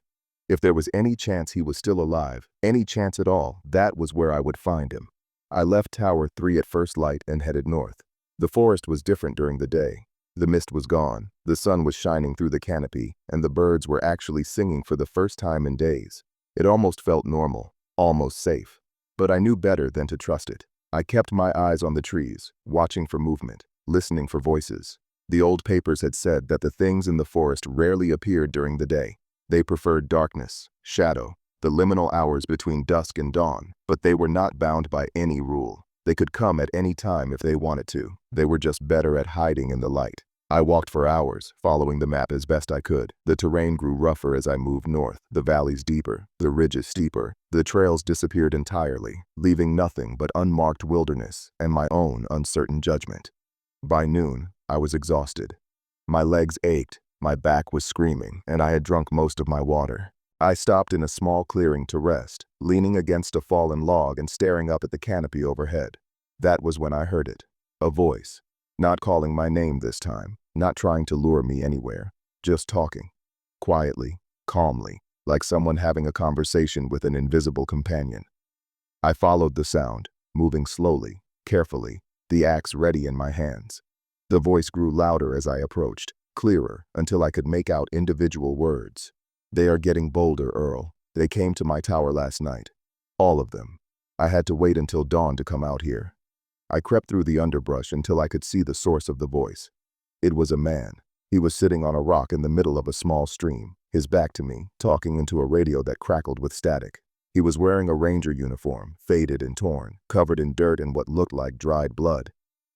If there was any chance he was still alive, any chance at all, that was where I would find him. I left Tower 3 at first light and headed north. The forest was different during the day. The mist was gone, the sun was shining through the canopy, and the birds were actually singing for the first time in days. It almost felt normal, almost safe. But I knew better than to trust it. I kept my eyes on the trees, watching for movement, listening for voices. The old papers had said that the things in the forest rarely appeared during the day. They preferred darkness, shadow, the liminal hours between dusk and dawn, but they were not bound by any rule. They could come at any time if they wanted to. They were just better at hiding in the light. I walked for hours, following the map as best I could. The terrain grew rougher as I moved north, the valleys deeper, the ridges steeper. The trails disappeared entirely, leaving nothing but unmarked wilderness and my own uncertain judgment. By noon, I was exhausted. My legs ached, my back was screaming, and I had drunk most of my water. I stopped in a small clearing to rest, leaning against a fallen log and staring up at the canopy overhead. That was when I heard it. A voice. Not calling my name this time, not trying to lure me anywhere, just talking. Quietly, calmly, like someone having a conversation with an invisible companion. I followed the sound, moving slowly, carefully, the axe ready in my hands. The voice grew louder as I approached, clearer, until I could make out individual words. "They are getting bolder, Earl. They came to my tower last night. All of them. I had to wait until dawn to come out here." I crept through the underbrush until I could see the source of the voice. It was a man. He was sitting on a rock in the middle of a small stream, his back to me, talking into a radio that crackled with static. He was wearing a ranger uniform, faded and torn, covered in dirt and what looked like dried blood.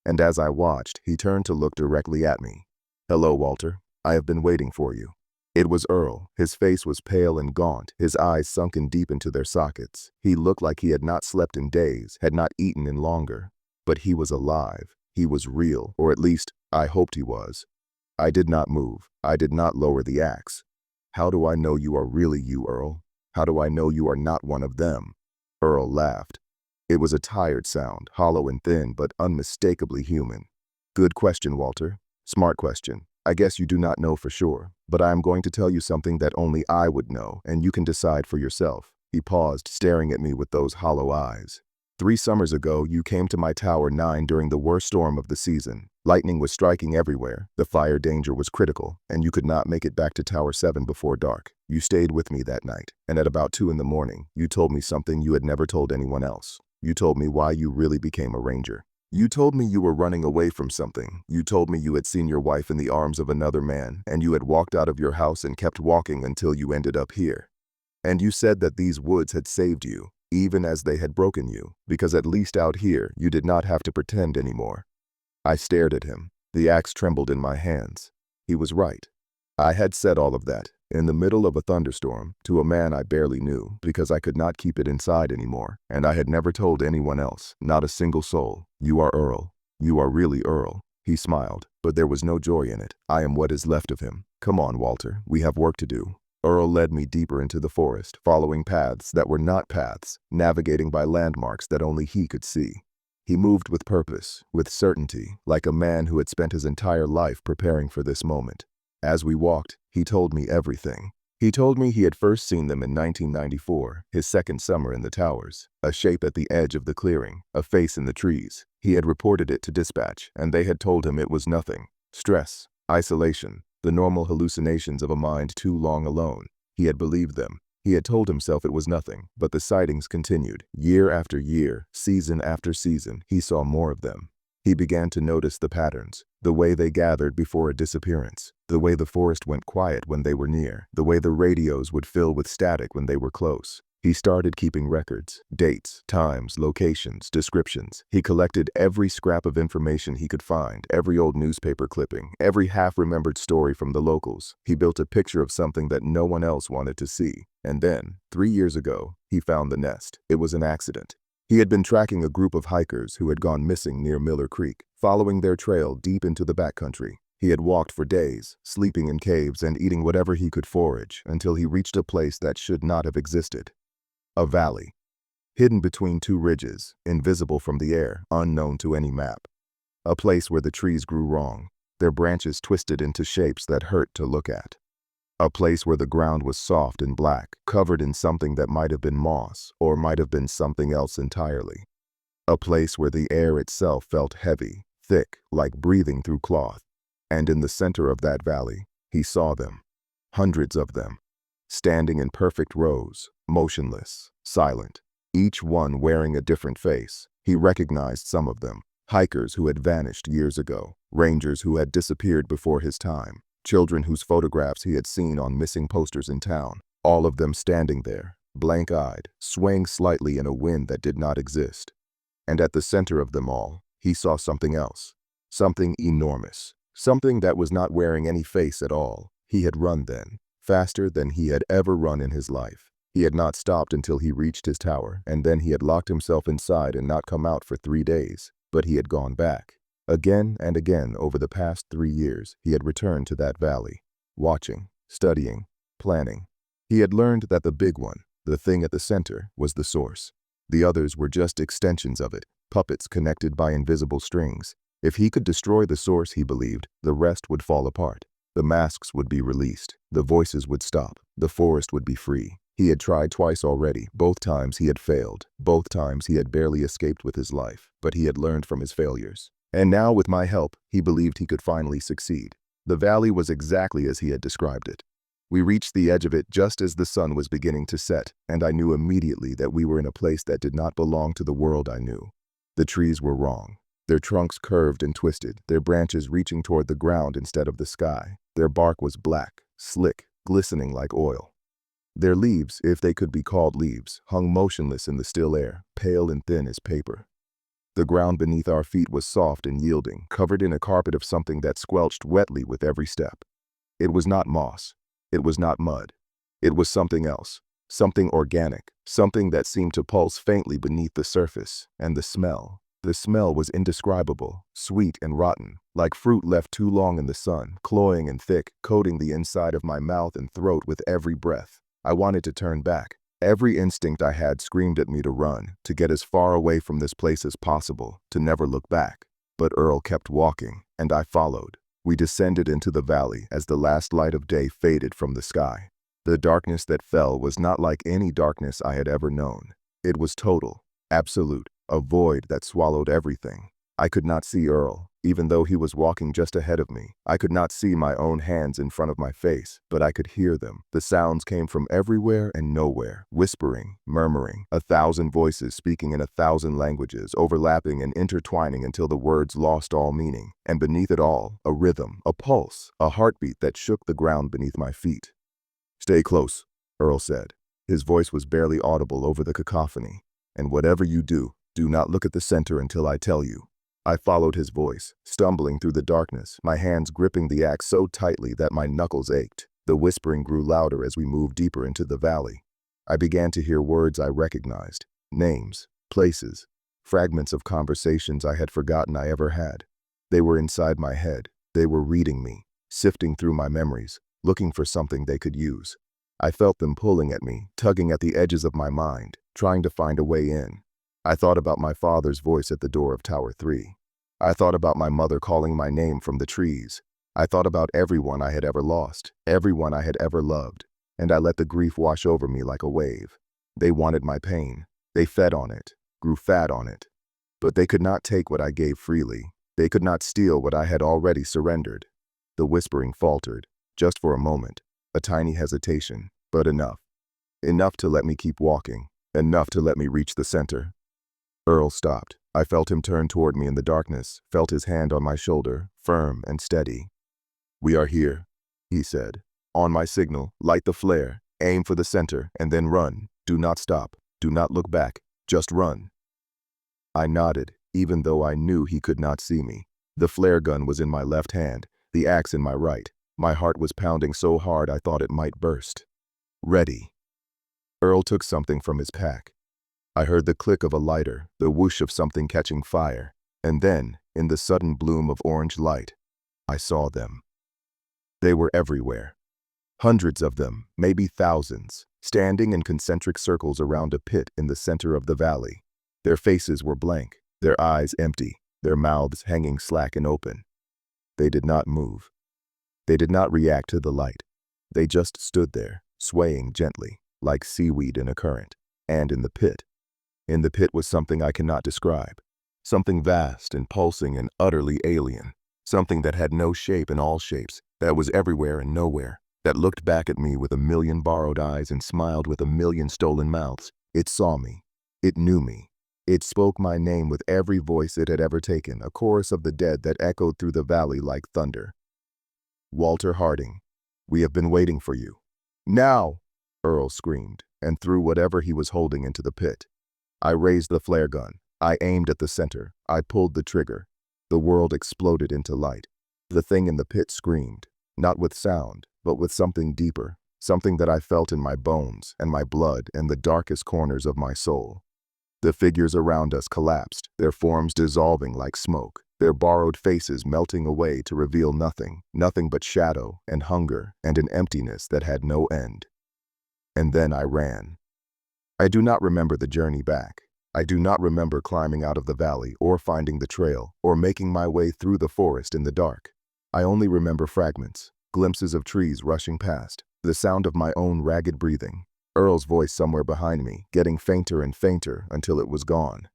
And as I watched, he turned to look directly at me. "Hello, Walter. I have been waiting for you." It was Earl. His face was pale and gaunt, his eyes sunken deep into their sockets. He looked like he had not slept in days, had not eaten in longer. But he was alive. He was real, or at least, I hoped he was. I did not move. I did not lower the axe. "How do I know you are really you, Earl? How do I know you are not one of them?" Earl laughed. It was a tired sound, hollow and thin, but unmistakably human. "Good question, Walter. Smart question. I guess you do not know for sure, but I am going to tell you something that only I would know, and you can decide for yourself." He paused, staring at me with those hollow eyes. 3 summers ago, you came to my Tower 9 during the worst storm of the season. Lightning was striking everywhere, the fire danger was critical, and you could not make it back to Tower 7 before dark. You stayed with me that night, and at about 2 in the morning, you told me something you had never told anyone else. You told me why you really became a ranger. You told me you were running away from something. You told me you had seen your wife in the arms of another man, and you had walked out of your house and kept walking until you ended up here. And you said that these woods had saved you, even as they had broken you, because at least out here, you did not have to pretend anymore. I stared at him. The axe trembled in my hands. He was right. I had said all of that, in the middle of a thunderstorm, to a man I barely knew, because I could not keep it inside anymore, and I had never told anyone else, not a single soul. You are Earl. You are really Earl. He smiled, but there was no joy in it. I am what is left of him. Come on, Walter, we have work to do. Earl led me deeper into the forest, following paths that were not paths, navigating by landmarks that only he could see. He moved with purpose, with certainty, like a man who had spent his entire life preparing for this moment. As we walked, he told me everything. He told me he had first seen them in 1994, his second summer in the towers, a shape at the edge of the clearing, a face in the trees. He had reported it to dispatch, and they had told him it was nothing. Stress, isolation, the normal hallucinations of a mind too long alone. He had believed them. He had told himself it was nothing, but the sightings continued. Year after year, season after season, he saw more of them. He began to notice the patterns, the way they gathered before a disappearance, the way the forest went quiet when they were near, the way the radios would fill with static when they were close. He started keeping records, dates, times, locations, descriptions. He collected every scrap of information he could find, every old newspaper clipping, every half-remembered story from the locals. He built a picture of something that no one else wanted to see. And then, 3 years ago, he found the nest. It was an accident. He had been tracking a group of hikers who had gone missing near Miller Creek, following their trail deep into the backcountry. He had walked for days, sleeping in caves and eating whatever he could forage, until he reached a place that should not have existed. A valley, hidden between 2 ridges, invisible from the air, unknown to any map. A place where the trees grew wrong, their branches twisted into shapes that hurt to look at. A place where the ground was soft and black, covered in something that might have been moss, or might have been something else entirely. A place where the air itself felt heavy, thick, like breathing through cloth. And in the center of that valley, he saw them. Hundreds of them. Standing in perfect rows, motionless, silent, each one wearing a different face. He recognized some of them, hikers who had vanished years ago, rangers who had disappeared before his time, children whose photographs he had seen on missing posters in town, all of them standing there, blank-eyed, swaying slightly in a wind that did not exist. And at the center of them all, he saw something else, something enormous, something that was not wearing any face at all. He had run then. Faster than he had ever run in his life. He had not stopped until he reached his tower, and then he had locked himself inside and not come out for 3 days. But he had gone back. Again and again over the past 3 years, he had returned to that valley, watching, studying, planning. He had learned that the big one, the thing at the center, was the source. The others were just extensions of it, puppets connected by invisible strings. If he could destroy the source, he believed, the rest would fall apart. The masks would be released, the voices would stop, the forest would be free. He had tried twice already. Both times he had failed. Both times he had barely escaped with his life, but he had learned from his failures. And now, with my help, he believed he could finally succeed. The valley was exactly as he had described it. We reached the edge of it just as the sun was beginning to set, and I knew immediately that we were in a place that did not belong to the world I knew. The trees were wrong. Their trunks curved and twisted, their branches reaching toward the ground instead of the sky. Their bark was black, slick, glistening like oil. Their leaves, if they could be called leaves, hung motionless in the still air, pale and thin as paper. The ground beneath our feet was soft and yielding, covered in a carpet of something that squelched wetly with every step. It was not moss. It was not mud. It was something else, something organic, something that seemed to pulse faintly beneath the surface, and the smell. The smell was indescribable, sweet and rotten, like fruit left too long in the sun, cloying and thick, coating the inside of my mouth and throat with every breath. I wanted to turn back. Every instinct I had screamed at me to run, to get as far away from this place as possible, to never look back. But Earl kept walking, and I followed. We descended into the valley as the last light of day faded from the sky. The darkness that fell was not like any darkness I had ever known. It was total, absolute. A void that swallowed everything. I could not see Earl, even though he was walking just ahead of me. I could not see my own hands in front of my face, but I could hear them. The sounds came from everywhere and nowhere, whispering, murmuring, 1,000 voices speaking in 1,000 languages, overlapping and intertwining until the words lost all meaning. And beneath it all, a rhythm, a pulse, a heartbeat that shook the ground beneath my feet. "Stay close," Earl said. His voice was barely audible over the cacophony. "And whatever you do, do not look at the center until I tell you." I followed his voice, stumbling through the darkness, my hands gripping the axe so tightly that my knuckles ached. The whispering grew louder as we moved deeper into the valley. I began to hear words I recognized, names, places, fragments of conversations I had forgotten I ever had. They were inside my head. They were reading me, sifting through my memories, looking for something they could use. I felt them pulling at me, tugging at the edges of my mind, trying to find a way in. I thought about my father's voice at the door of Tower 3. I thought about my mother calling my name from the trees. I thought about everyone I had ever lost, everyone I had ever loved, and I let the grief wash over me like a wave. They wanted my pain. They fed on it, grew fat on it. But they could not take what I gave freely. They could not steal what I had already surrendered. The whispering faltered, just for a moment, a tiny hesitation, but enough. Enough to let me keep walking, enough to let me reach the center. Earl stopped. I felt him turn toward me in the darkness, felt his hand on my shoulder, firm and steady. "We are here," he said. "On my signal, light the flare, aim for the center, and then run. Do not stop. Do not look back. Just run." I nodded, even though I knew he could not see me. The flare gun was in my left hand, the axe in my right. My heart was pounding so hard I thought it might burst. "Ready." Earl took something from his pack. I heard the click of a lighter, the whoosh of something catching fire, and then, in the sudden bloom of orange light, I saw them. They were everywhere. Hundreds of them, maybe thousands, standing in concentric circles around a pit in the center of the valley. Their faces were blank, their eyes empty, their mouths hanging slack and open. They did not move. They did not react to the light. They just stood there, swaying gently, like seaweed in a current. And in the pit was something I cannot describe. Something vast and pulsing and utterly alien. Something that had no shape in all shapes, that was everywhere and nowhere, that looked back at me with 1,000,000 borrowed eyes and smiled with 1,000,000 stolen mouths. It saw me. It knew me. It spoke my name with every voice it had ever taken, a chorus of the dead that echoed through the valley like thunder. "Walter Harding, we have been waiting for you." "Now!" Earl screamed, and threw whatever he was holding into the pit. I raised the flare gun. I aimed at the center. I pulled the trigger. The world exploded into light. The thing in the pit screamed, not with sound, but with something deeper, something that I felt in my bones and my blood and the darkest corners of my soul. The figures around us collapsed, their forms dissolving like smoke, their borrowed faces melting away to reveal nothing, nothing but shadow and hunger and an emptiness that had no end. And then I ran. I do not remember the journey back. I do not remember climbing out of the valley or finding the trail or making my way through the forest in the dark. I only remember fragments, glimpses of trees rushing past, the sound of my own ragged breathing, Earl's voice somewhere behind me, getting fainter and fainter until it was gone.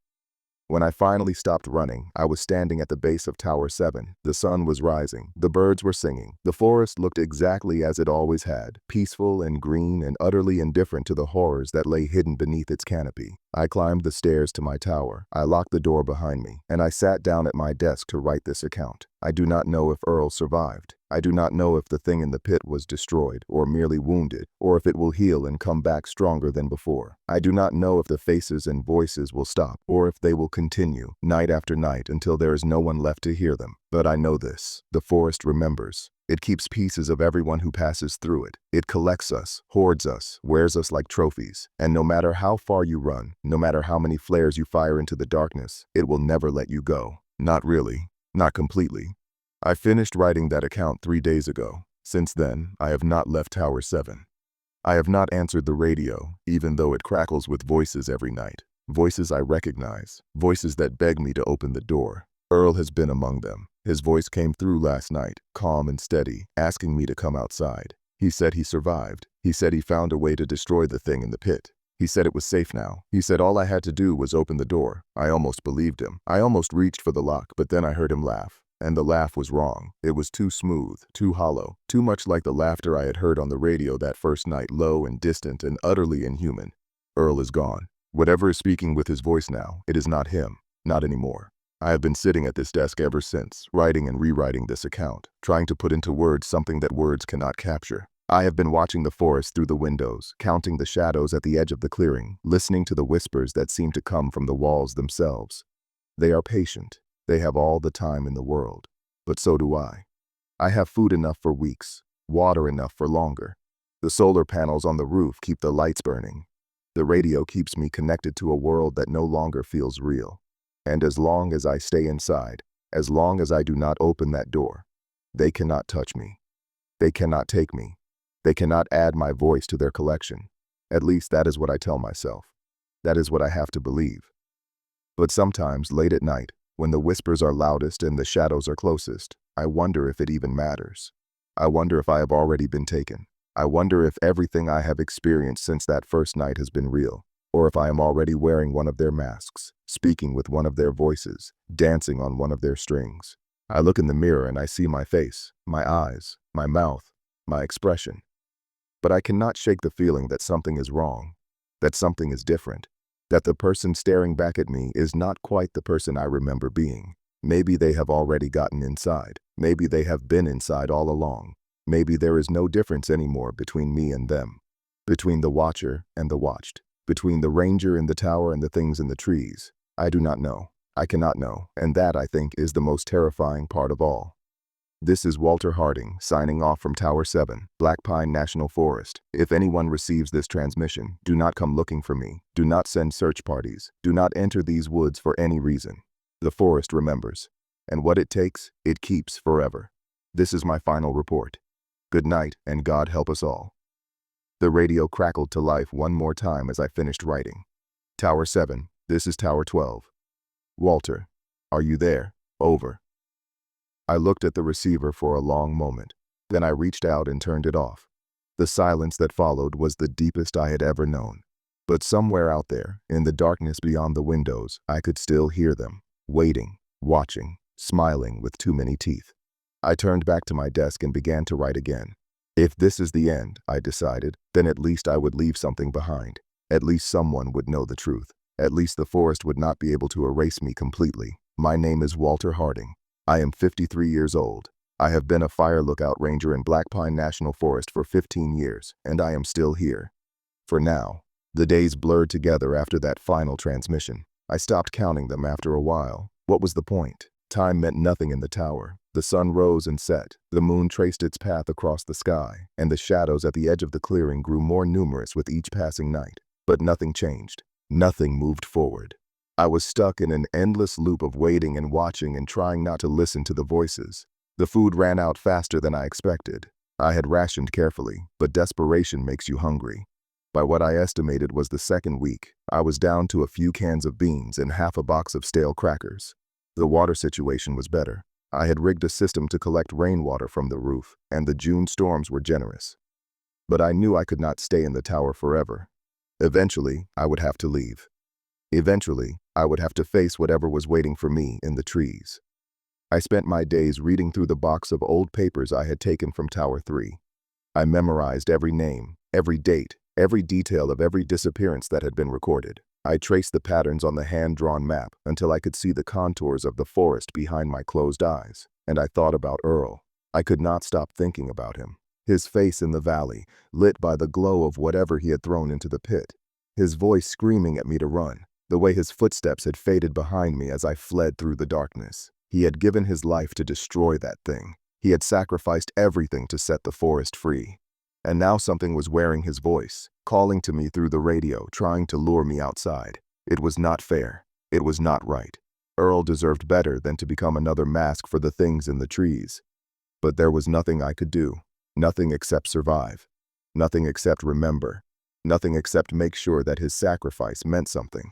When I finally stopped running, I was standing at the base of Tower 7. The sun was rising, the birds were singing, the forest looked exactly as it always had, peaceful and green and utterly indifferent to the horrors that lay hidden beneath its canopy. I climbed the stairs to my tower, I locked the door behind me, and I sat down at my desk to write this account. I do not know if Earl survived. I do not know if the thing in the pit was destroyed or merely wounded, or if it will heal and come back stronger than before. I do not know if the faces and voices will stop, or if they will continue, night after night, until there is no one left to hear them. But I know this: the forest remembers. It keeps pieces of everyone who passes through it. It collects us, hoards us, wears us like trophies. And no matter how far you run, no matter how many flares you fire into the darkness, it will never let you go. Not really. Not completely. I finished writing that account 3 days ago. Since then, I have not left Tower 7. I have not answered the radio, even though it crackles with voices every night. Voices I recognize, voices that beg me to open the door. Earl has been among them. His voice came through last night, calm and steady, asking me to come outside. He said he survived. He said he found a way to destroy the thing in the pit. He said it was safe now. He said all I had to do was open the door. I almost believed him. I almost reached for the lock, but then I heard him laugh. And the laugh was wrong. It was too smooth, too hollow, too much like the laughter I had heard on the radio that first night, low and distant and utterly inhuman. Earl is gone. Whatever is speaking with his voice now, it is not him. Not anymore. I have been sitting at this desk ever since, writing and rewriting this account, trying to put into words something that words cannot capture. I have been watching the forest through the windows, counting the shadows at the edge of the clearing, listening to the whispers that seem to come from the walls themselves. They are patient. They have all the time in the world. But so do I. I have food enough for weeks, water enough for longer. The solar panels on the roof keep the lights burning. The radio keeps me connected to a world that no longer feels real. And as long as I stay inside, as long as I do not open that door, they cannot touch me. They cannot take me. They cannot add my voice to their collection. At least that is what I tell myself. That is what I have to believe. But sometimes, late at night, when the whispers are loudest and the shadows are closest, I wonder if it even matters. I wonder if I have already been taken. I wonder if everything I have experienced since that first night has been real, or if I am already wearing one of their masks, speaking with one of their voices, dancing on one of their strings. I look in the mirror and I see my face, my eyes, my mouth, my expression. But I cannot shake the feeling that something is wrong, that something is different, that the person staring back at me is not quite the person I remember being. Maybe they have already gotten inside. Maybe they have been inside all along. Maybe there is no difference anymore between me and them, between the watcher and the watched, between the ranger in the tower and the things in the trees. I do not know. I cannot know, and that, I think, is the most terrifying part of all. This is Walter Harding, signing off from Tower 7, Black Pine National Forest. If anyone receives this transmission, do not come looking for me. Do not send search parties. Do not enter these woods for any reason. The forest remembers. And what it takes, it keeps forever. This is my final report. Good night, and God help us all. The radio crackled to life one more time as I finished writing. Tower 7, this is Tower 12. Walter, are you there? Over. I looked at the receiver for a long moment. Then I reached out and turned it off. The silence that followed was the deepest I had ever known. But somewhere out there, in the darkness beyond the windows, I could still hear them, waiting, watching, smiling with too many teeth. I turned back to my desk and began to write again. If this is the end, I decided, then at least I would leave something behind. At least someone would know the truth. At least the forest would not be able to erase me completely. My name is Walter Harding. I am 53 years old. I have been a fire lookout ranger in Black Pine National Forest for 15 years, and I am still here. For now. The days blurred together after that final transmission. I stopped counting them after a while. What was the point? Time meant nothing in the tower. The sun rose and set, the moon traced its path across the sky, and the shadows at the edge of the clearing grew more numerous with each passing night. But nothing changed. Nothing moved forward. I was stuck in an endless loop of waiting and watching and trying not to listen to the voices. The food ran out faster than I expected. I had rationed carefully, but desperation makes you hungry. By what I estimated was the second week, I was down to a few cans of beans and half a box of stale crackers. The water situation was better. I had rigged a system to collect rainwater from the roof, and the June storms were generous. But I knew I could not stay in the tower forever. Eventually, I would have to leave. Eventually, I would have to face whatever was waiting for me in the trees. I spent my days reading through the box of old papers I had taken from Tower 3. I memorized every name, every date, every detail of every disappearance that had been recorded. I traced the patterns on the hand-drawn map until I could see the contours of the forest behind my closed eyes, and I thought about Earl. I could not stop thinking about him. His face in the valley, lit by the glow of whatever he had thrown into the pit. His voice screaming at me to run. The way his footsteps had faded behind me as I fled through the darkness. He had given his life to destroy that thing. He had sacrificed everything to set the forest free. And now something was wearing his voice, calling to me through the radio, trying to lure me outside. It was not fair. It was not right. Earl deserved better than to become another mask for the things in the trees. But there was nothing I could do. Nothing except survive. Nothing except remember. Nothing except make sure that his sacrifice meant something.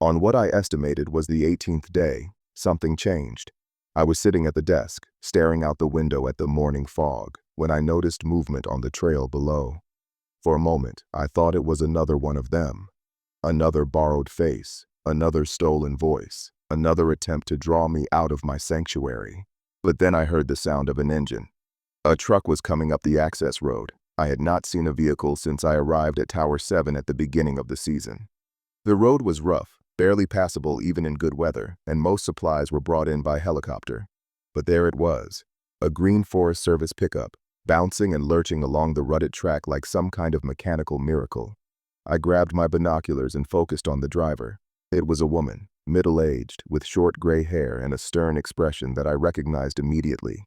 On what I estimated was the 18th day, something changed. I was sitting at the desk, staring out the window at the morning fog, when I noticed movement on the trail below. For a moment, I thought it was another one of them. Another borrowed face, another stolen voice, another attempt to draw me out of my sanctuary. But then I heard the sound of an engine. A truck was coming up the access road. I had not seen a vehicle since I arrived at Tower 7 at the beginning of the season. The road was rough, barely passable even in good weather, and most supplies were brought in by helicopter. But there it was, a green Forest Service pickup, bouncing and lurching along the rutted track like some kind of mechanical miracle. I grabbed my binoculars and focused on the driver. It was a woman, middle-aged, with short gray hair and a stern expression that I recognized immediately.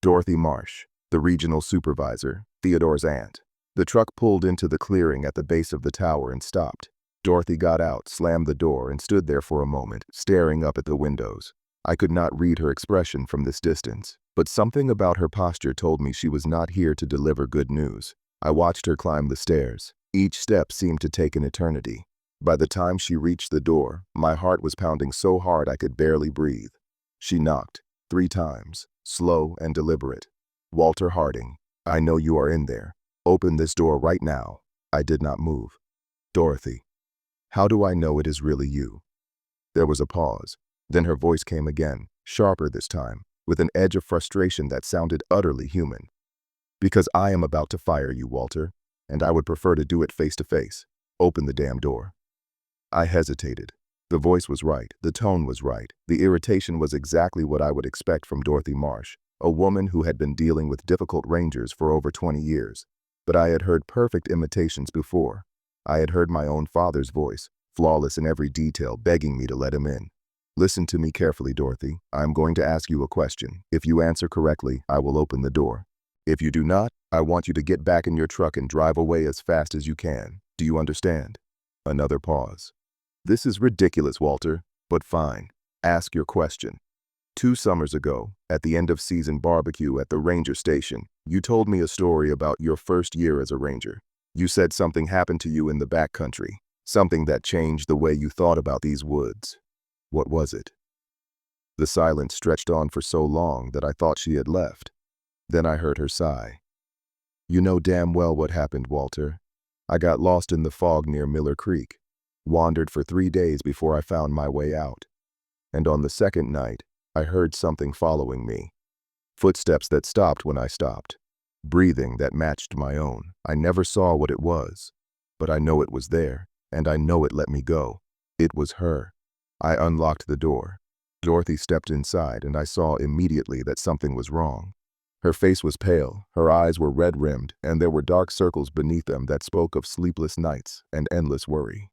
Dorothy Marsh, the regional supervisor, Theodore's aunt. The truck pulled into the clearing at the base of the tower and stopped. Dorothy got out, slammed the door, and stood there for a moment, staring up at the windows. I could not read her expression from this distance, but something about her posture told me she was not here to deliver good news. I watched her climb the stairs. Each step seemed to take an eternity. By the time she reached the door, my heart was pounding so hard I could barely breathe. She knocked 3 times, slow and deliberate. "Walter Harding, I know you are in there. Open this door right now." I did not move. "Dorothy, how do I know it is really you?" There was a pause. Then her voice came again, sharper this time, with an edge of frustration that sounded utterly human. "Because I am about to fire you, Walter, and I would prefer to do it face to face. Open the damn door." I hesitated. The voice was right, the tone was right, the irritation was exactly what I would expect from Dorothy Marsh, a woman who had been dealing with difficult rangers for over 20 years. But I had heard perfect imitations before. I had heard my own father's voice, flawless in every detail, begging me to let him in. "Listen to me carefully, Dorothy. I am going to ask you a question. If you answer correctly, I will open the door. If you do not, I want you to get back in your truck and drive away as fast as you can. Do you understand?" Another pause. "This is ridiculous, Walter, but fine. Ask your question." 2 summers ago, at the end of season barbecue at the ranger station, you told me a story about your first year as a ranger. You said something happened to you in the backcountry, something that changed the way you thought about these woods. What was it? The silence stretched on for so long that I thought she had left. Then I heard her sigh. "You know damn well what happened, Walter. I got lost in the fog near Miller Creek, wandered for 3 days before I found my way out. And on the second night, I heard something following me. Footsteps that stopped when I stopped. Breathing that matched my own. I never saw what it was, but I know it was there, and I know it let me go. It was her." I unlocked the door. Dorothy stepped inside, and I saw immediately that something was wrong. Her face was pale, her eyes were red-rimmed, and there were dark circles beneath them that spoke of sleepless nights and endless worry.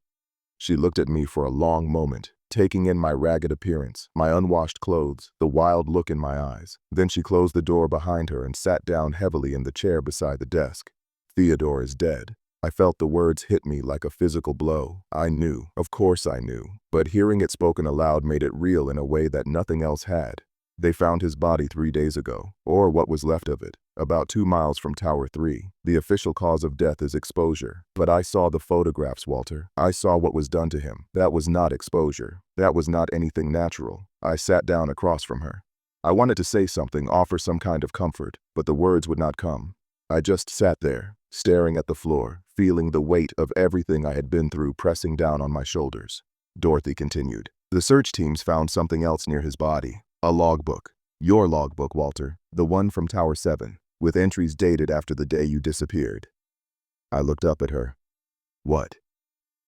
She looked at me for a long moment, taking in my ragged appearance, my unwashed clothes, the wild look in my eyes. Then she closed the door behind her and sat down heavily in the chair beside the desk. "Theodore is dead." I felt the words hit me like a physical blow. I knew, of course I knew, but hearing it spoken aloud made it real in a way that nothing else had. "They found his body 3 days ago, or what was left of it, about 2 miles from Tower 3. The official cause of death is exposure. But I saw the photographs, Walter. I saw what was done to him. That was not exposure. That was not anything natural." I sat down across from her. I wanted to say something, offer some kind of comfort, but the words would not come. I just sat there, staring at the floor, feeling the weight of everything I had been through pressing down on my shoulders. Dorothy continued. "The search teams found something else near his body. A logbook. Your logbook, Walter. The one from Tower 7, with entries dated after the day you disappeared." I looked up at her. "What?"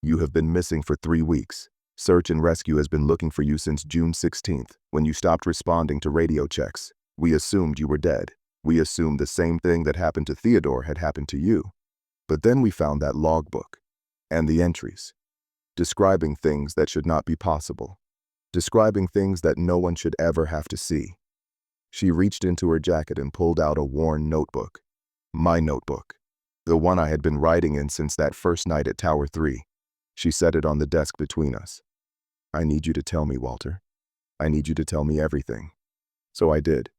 "You have been missing for 3 weeks. Search and Rescue has been looking for you since June 16th, when you stopped responding to radio checks. We assumed you were dead. We assumed the same thing that happened to Theodore had happened to you. But then we found that logbook, and the entries, describing things that should not be possible. Describing things that no one should ever have to see." She reached into her jacket and pulled out a worn notebook. My notebook. The one I had been writing in since that first night at Tower 3. She set it on the desk between us. "I need you to tell me, Walter. I need you to tell me everything." So I did.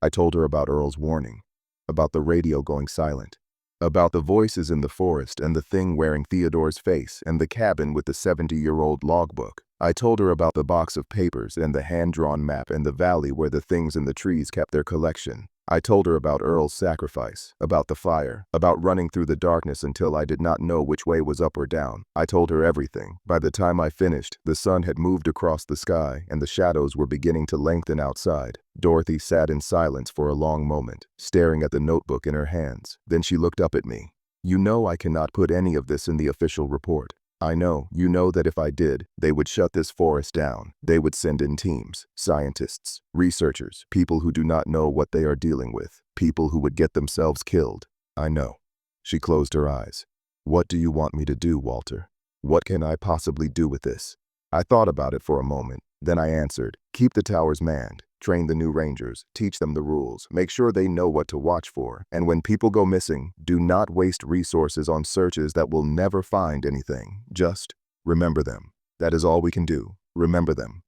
I told her about Earl's warning, about the radio going silent, about the voices in the forest and the thing wearing Theodore's face and the cabin with the 70-year-old logbook. I told her about the box of papers and the hand-drawn map and the valley where the things in the trees kept their collection. I told her about Earl's sacrifice, about the fire, about running through the darkness until I did not know which way was up or down. I told her everything. By the time I finished, the sun had moved across the sky and the shadows were beginning to lengthen outside. Dorothy sat in silence for a long moment, staring at the notebook in her hands. Then she looked up at me. "You know I cannot put any of this in the official report. I know, you know that if I did, they would shut this forest down. They would send in teams, scientists, researchers, people who do not know what they are dealing with, people who would get themselves killed. I know." She closed her eyes. "What do you want me to do, Walter? What can I possibly do with this?" I thought about it for a moment. Then I answered, "Keep the towers manned. Train the new rangers, teach them the rules, make sure they know what to watch for, and when people go missing, do not waste resources on searches that will never find anything. Just remember them. That is all we can do. Remember them."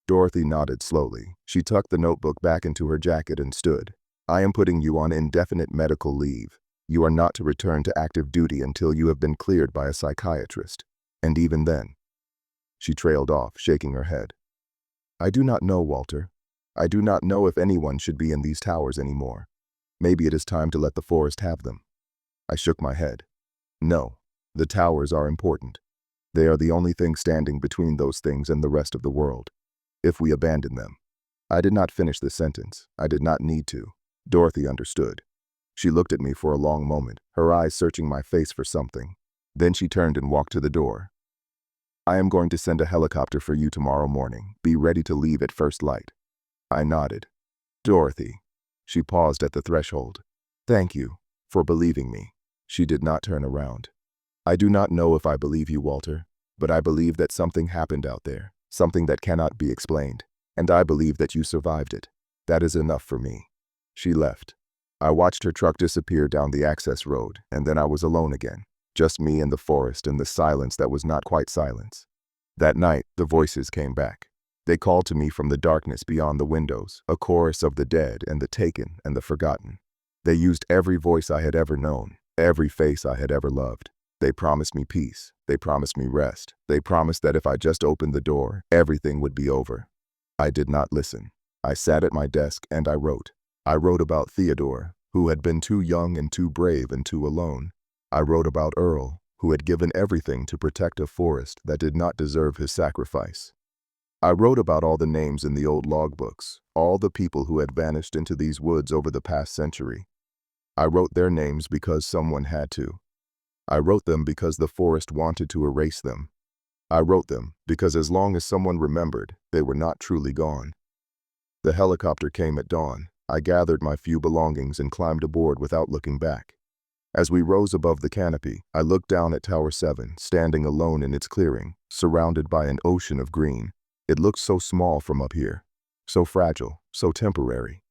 Dorothy nodded slowly. She tucked the notebook back into her jacket and stood. "I am putting you on indefinite medical leave. You are not to return to active duty until you have been cleared by a psychiatrist. And even then." She trailed off, shaking her head. "I do not know, Walter. I do not know if anyone should be in these towers anymore. Maybe it is time to let the forest have them." I shook my head. "No, the towers are important. They are the only thing standing between those things and the rest of the world. If we abandon them—" I did not finish the sentence. I did not need to. Dorothy understood. She looked at me for a long moment, her eyes searching my face for something. Then she turned and walked to the door. "I am going to send a helicopter for you tomorrow morning. Be ready to leave at first light." I nodded. "Dorothy." She paused at the threshold. "Thank you for believing me." She did not turn around. "I do not know if I believe you, Walter, but I believe that something happened out there, something that cannot be explained, and I believe that you survived it. That is enough for me." She left. I watched her truck disappear down the access road, and then I was alone again. Just me and the forest and the silence that was not quite silence. That night, the voices came back. They called to me from the darkness beyond the windows, a chorus of the dead and the taken and the forgotten. They used every voice I had ever known, every face I had ever loved. They promised me peace. They promised me rest. They promised that if I just opened the door, everything would be over. I did not listen. I sat at my desk and I wrote. I wrote about Theodore, who had been too young and too brave and too alone. I wrote about Earl, who had given everything to protect a forest that did not deserve his sacrifice. I wrote about all the names in the old logbooks, all the people who had vanished into these woods over the past century. I wrote their names because someone had to. I wrote them because the forest wanted to erase them. I wrote them because as long as someone remembered, they were not truly gone. The helicopter came at dawn. I gathered my few belongings and climbed aboard without looking back. As we rose above the canopy, I looked down at Tower 7, standing alone in its clearing, surrounded by an ocean of green. It looked so small from up here, so fragile, so temporary.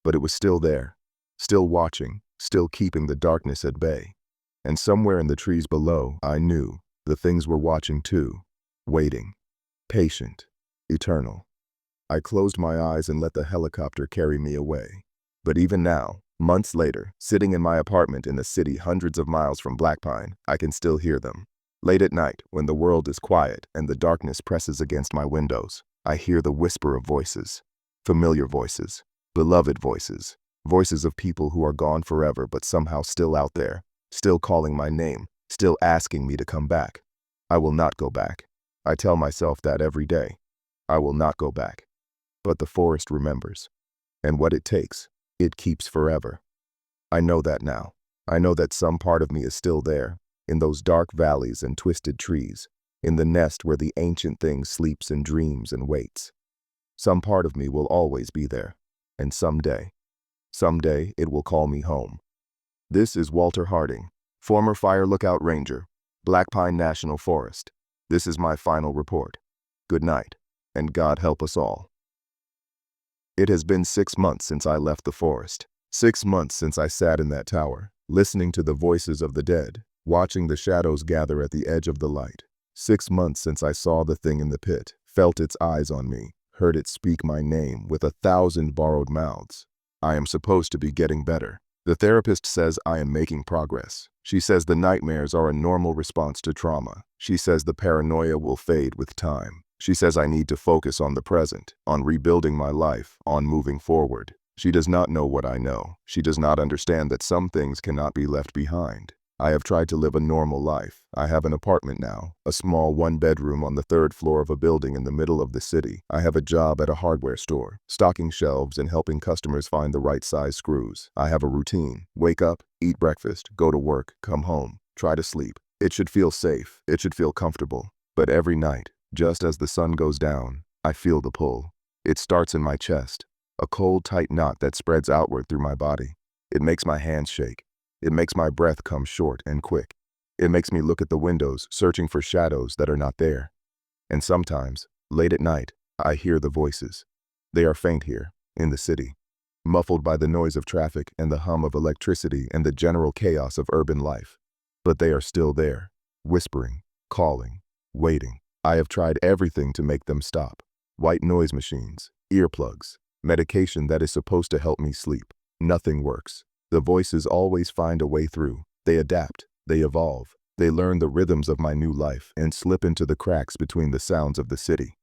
But it was still there, still watching, still keeping the darkness at bay. And somewhere in the trees below, I knew, the things were watching too, waiting, patient, eternal. I closed my eyes and let the helicopter carry me away. But even now, months later, sitting in my apartment in a city hundreds of miles from Blackpine, I can still hear them. Late at night, when the world is quiet and the darkness presses against my windows, I hear the whisper of voices. Familiar voices, beloved voices, voices of people who are gone forever but somehow still out there, still calling my name, still asking me to come back. I will not go back. I tell myself that every day. I will not go back. But the forest remembers. And what it takes, it keeps forever. I know that now. I know that some part of me is still there, in those dark valleys and twisted trees, in the nest where the ancient thing sleeps and dreams and waits. Some part of me will always be there, and someday it will call me home. This is Walter Harding, former Fire Lookout Ranger, Blackpine National Forest. This is my final report. Good night, and God help us all. It has been 6 months since I left the forest. 6 months since I sat in that tower, listening to the voices of the dead, watching the shadows gather at the edge of the light. 6 months since I saw the thing in the pit, felt its eyes on me, heard it speak my name with 1,000 borrowed mouths. I am supposed to be getting better. The therapist says I am making progress. She says the nightmares are a normal response to trauma. She says the paranoia will fade with time. She says I need to focus on the present, on rebuilding my life, on moving forward. She does not know what I know. She does not understand that some things cannot be left behind. I have tried to live a normal life. I have an apartment now, a small one-bedroom on the third floor of a building in the middle of the city. I have a job at a hardware store, stocking shelves and helping customers find the right size screws. I have a routine. Wake up, eat breakfast, go to work, come home, try to sleep. It should feel safe. It should feel comfortable. But every night, just as the sun goes down, I feel the pull. It starts in my chest, a cold, tight knot that spreads outward through my body. It makes my hands shake. It makes my breath come short and quick. It makes me look at the windows, searching for shadows that are not there. And sometimes, late at night, I hear the voices. They are faint here, in the city, muffled by the noise of traffic and the hum of electricity and the general chaos of urban life. But they are still there, whispering, calling, waiting. I have tried everything to make them stop. White noise machines, earplugs, medication that is supposed to help me sleep. Nothing works. The voices always find a way through. They adapt, they evolve, they learn the rhythms of my new life and slip into the cracks between the sounds of the city.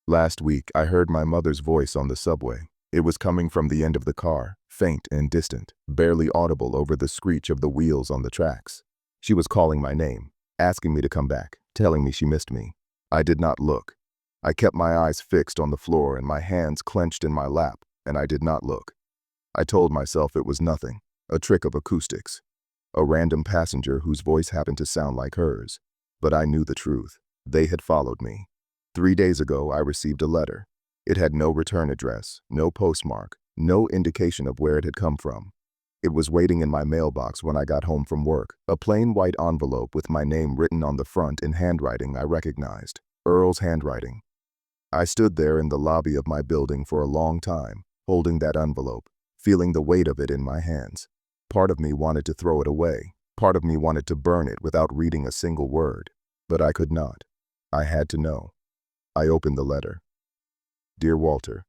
Last week, I heard my mother's voice on the subway. It was coming from the end of the car, faint and distant, barely audible over the screech of the wheels on the tracks. She was calling my name, asking me to come back, telling me she missed me. I did not look. I kept my eyes fixed on the floor and my hands clenched in my lap, and I did not look. I told myself it was nothing, a trick of acoustics, a random passenger whose voice happened to sound like hers. But I knew the truth. They had followed me. 3 days ago, I received a letter. It had no return address, no postmark, no indication of where it had come from. It was waiting in my mailbox when I got home from work, a plain white envelope with my name written on the front in handwriting I recognized, Earl's handwriting. I stood there in the lobby of my building for a long time, holding that envelope, feeling the weight of it in my hands. Part of me wanted to throw it away. Part of me wanted to burn it without reading a single word. But I could not. I had to know. I opened the letter. Dear Walter,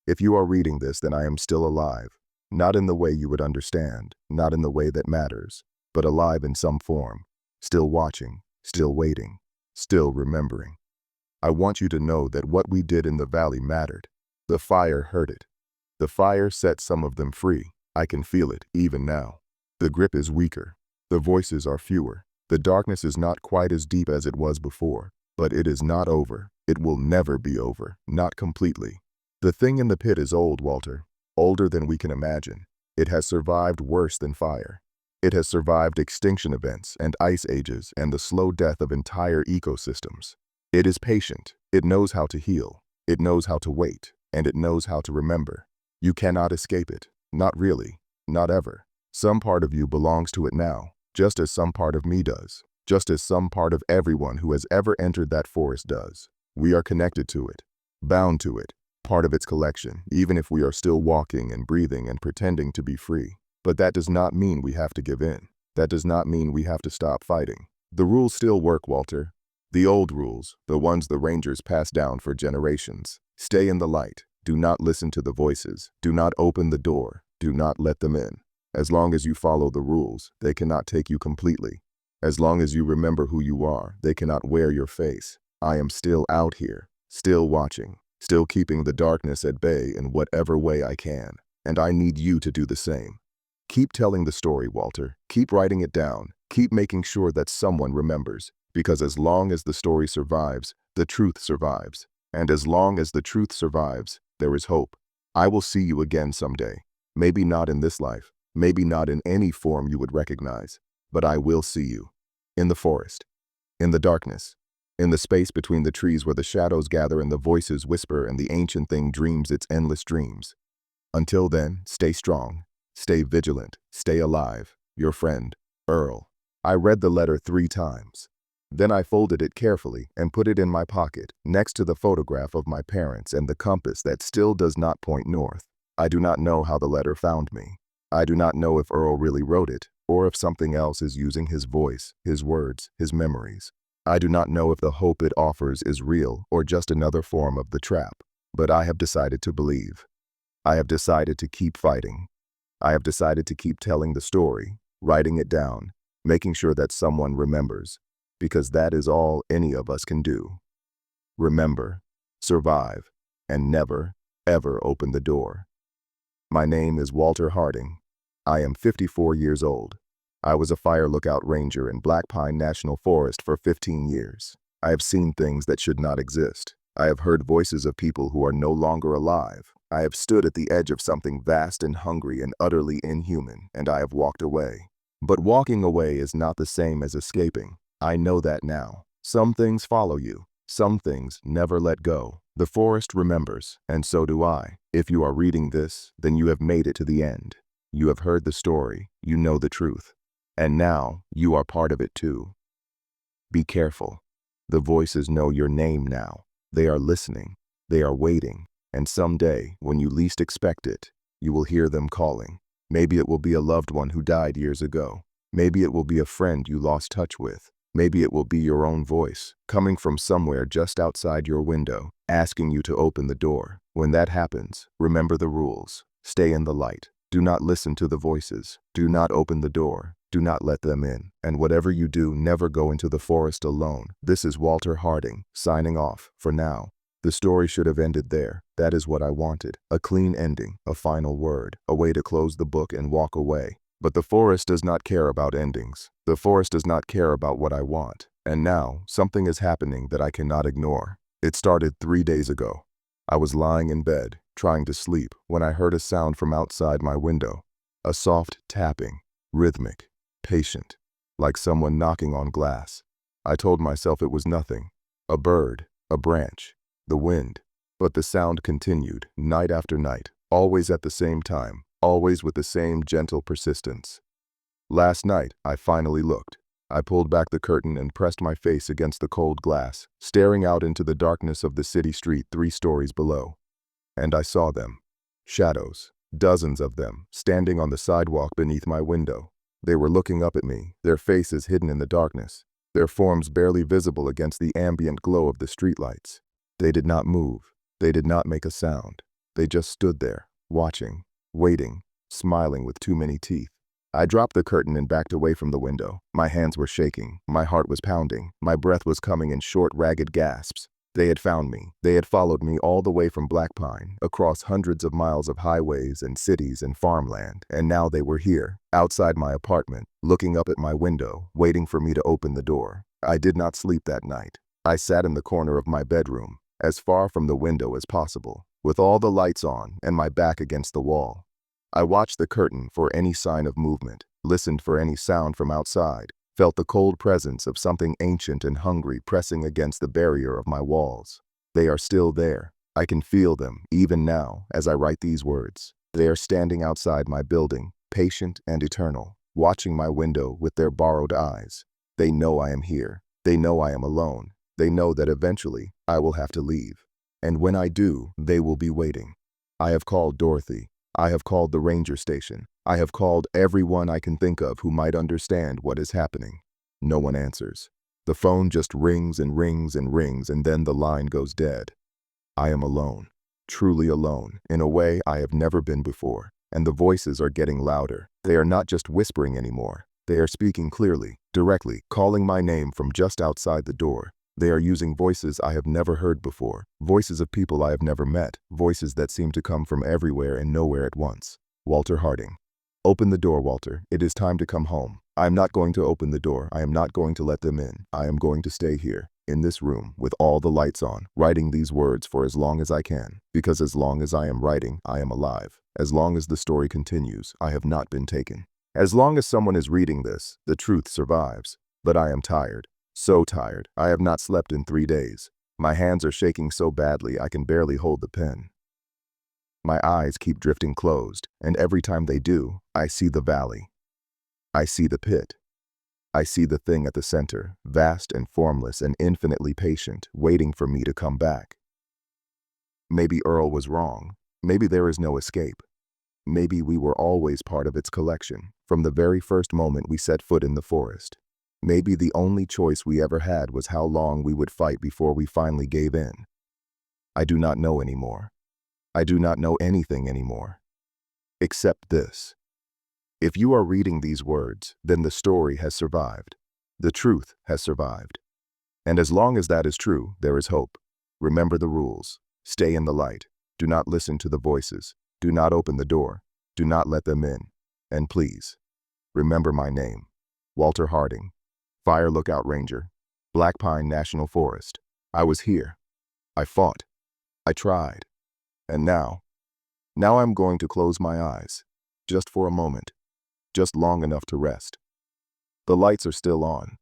if you are reading this, then I am still alive. Not in the way you would understand, not in the way that matters, but alive in some form. Still watching, still waiting, still remembering. I want you to know that what we did in the valley mattered. The fire hurt it. The fire set some of them free. I can feel it, even now. The grip is weaker. The voices are fewer. The darkness is not quite as deep as it was before. But it is not over. It will never be over. Not completely. The thing in the pit is old, Walter. Older than we can imagine. It has survived worse than fire. It has survived extinction events and ice ages and the slow death of entire ecosystems. It is patient. It knows how to heal. It knows how to wait. And it knows how to remember. You cannot escape it. Not really. Not ever. Some part of you belongs to it now, just as some part of me does, just as some part of everyone who has ever entered that forest does. We are connected to it, bound to it, part of its collection, even if we are still walking and breathing and pretending to be free. But that does not mean we have to give in. That does not mean we have to stop fighting. The rules still work, Walter. The old rules, the ones the Rangers passed down for generations. Stay in the light. Do not listen to the voices. Do not open the door. Do not let them in. As long as you follow the rules, they cannot take you completely. As long as you remember who you are, they cannot wear your face. I am still out here, still watching, still keeping the darkness at bay in whatever way I can. And I need you to do the same. Keep telling the story, Walter. Keep writing it down. Keep making sure that someone remembers. Because as long as the story survives, the truth survives. And as long as the truth survives, there is hope. I will see you again someday. Maybe not in this life. Maybe not in any form you would recognize. But I will see you. In the forest. In the darkness. In the space between the trees where the shadows gather and the voices whisper and the ancient thing dreams its endless dreams. Until then, stay strong. Stay vigilant. Stay alive. Your friend, Earl. I read the letter 3 times. Then I folded it carefully and put it in my pocket, next to the photograph of my parents and the compass that still does not point north. I do not know how the letter found me. I do not know if Earl really wrote it, or if something else is using his voice, his words, his memories. I do not know if the hope it offers is real or just another form of the trap. But I have decided to believe. I have decided to keep fighting. I have decided to keep telling the story, writing it down, making sure that someone remembers. Because that is all any of us can do. Remember, survive, and never, ever open the door. My name is Walter Harding. I am 54 years old. I was a fire lookout ranger in Black Pine National Forest for 15 years. I have seen things that should not exist. I have heard voices of people who are no longer alive. I have stood at the edge of something vast and hungry and utterly inhuman, and I have walked away. But walking away is not the same as escaping. I know that now. Some things follow you. Some things never let go. The forest remembers, and so do I. If you are reading this, then you have made it to the end. You have heard the story. You know the truth. And now, you are part of it too. Be careful. The voices know your name now. They are listening. They are waiting. And someday, when you least expect it, you will hear them calling. Maybe it will be a loved one who died years ago. Maybe it will be a friend you lost touch with. Maybe it will be your own voice, coming from somewhere just outside your window, asking you to open the door. When that happens, remember the rules. Stay in the light. Do not listen to the voices. Do not open the door. Do not let them in. And whatever you do, never go into the forest alone. This is Walter Harding, signing off, for now. The story should have ended there. That is what I wanted. A clean ending, a final word, a way to close the book and walk away. But the forest does not care about endings. The forest does not care about what I want. And now, something is happening that I cannot ignore. It started 3 days ago. I was lying in bed, trying to sleep, when I heard a sound from outside my window. A soft tapping, rhythmic, patient, like someone knocking on glass. I told myself it was nothing. A bird, a branch, the wind. But the sound continued, night after night, always at the same time, always with the same gentle persistence. Last night, I finally looked. I pulled back the curtain and pressed my face against the cold glass, staring out into the darkness of the city street 3 stories below. And I saw them. Shadows, dozens of them, standing on the sidewalk beneath my window. They were looking up at me, their faces hidden in the darkness, their forms barely visible against the ambient glow of the streetlights. They did not move. They did not make a sound. They just stood there, watching, waiting, smiling with too many teeth. I dropped the curtain and backed away from the window. My hands were shaking. My heart was pounding. My breath was coming in short, ragged gasps. They had found me. They had followed me all the way from Black Pine, across hundreds of miles of highways and cities and farmland, and now they were here, outside my apartment, looking up at my window, waiting for me to open the door. I did not sleep that night. I sat in the corner of my bedroom, as far from the window as possible, with all the lights on and my back against the wall. I watched the curtain for any sign of movement, listened for any sound from outside, felt the cold presence of something ancient and hungry pressing against the barrier of my walls. They are still there. I can feel them, even now, as I write these words. They are standing outside my building, patient and eternal, watching my window with their borrowed eyes. They know I am here. They know I am alone. They know that eventually I will have to leave. And when I do, they will be waiting. I have called Dorothy. I have called the ranger station. I have called everyone I can think of who might understand what is happening. No one answers. The phone just rings and rings and rings, and then the line goes dead. I am alone, truly alone, in a way I have never been before. And the voices are getting louder. They are not just whispering anymore. They are speaking clearly, directly, calling my name from just outside the door. They are using voices I have never heard before, voices of people I have never met, voices that seem to come from everywhere and nowhere at once. Walter Harding. Open the door, Walter. It is time to come home. I am not going to open the door. I am not going to let them in. I am going to stay here, in this room, with all the lights on, writing these words for as long as I can. Because as long as I am writing, I am alive. As long as the story continues, I have not been taken. As long as someone is reading this, the truth survives. But I am tired. So tired. I have not slept in 3 days. My hands are shaking so badly I can barely hold the pen. My eyes keep drifting closed, and every time they do, I see the valley. I see the pit. I see the thing at the center, vast and formless and infinitely patient, waiting for me to come back. Maybe Earl was wrong. Maybe there is no escape. Maybe we were always part of its collection, from the very first moment we set foot in the forest. Maybe the only choice we ever had was how long we would fight before we finally gave in. I do not know anymore. I do not know anything anymore. Except this. If you are reading these words, then the story has survived. The truth has survived. And as long as that is true, there is hope. Remember the rules. Stay in the light. Do not listen to the voices. Do not open the door. Do not let them in. And please, remember my name. Walter Harding, Fire Lookout Ranger, Black Pine National Forest. I was here. I fought. I tried. And now I'm going to close my eyes. Just for a moment. Just long enough to rest. The lights are still on.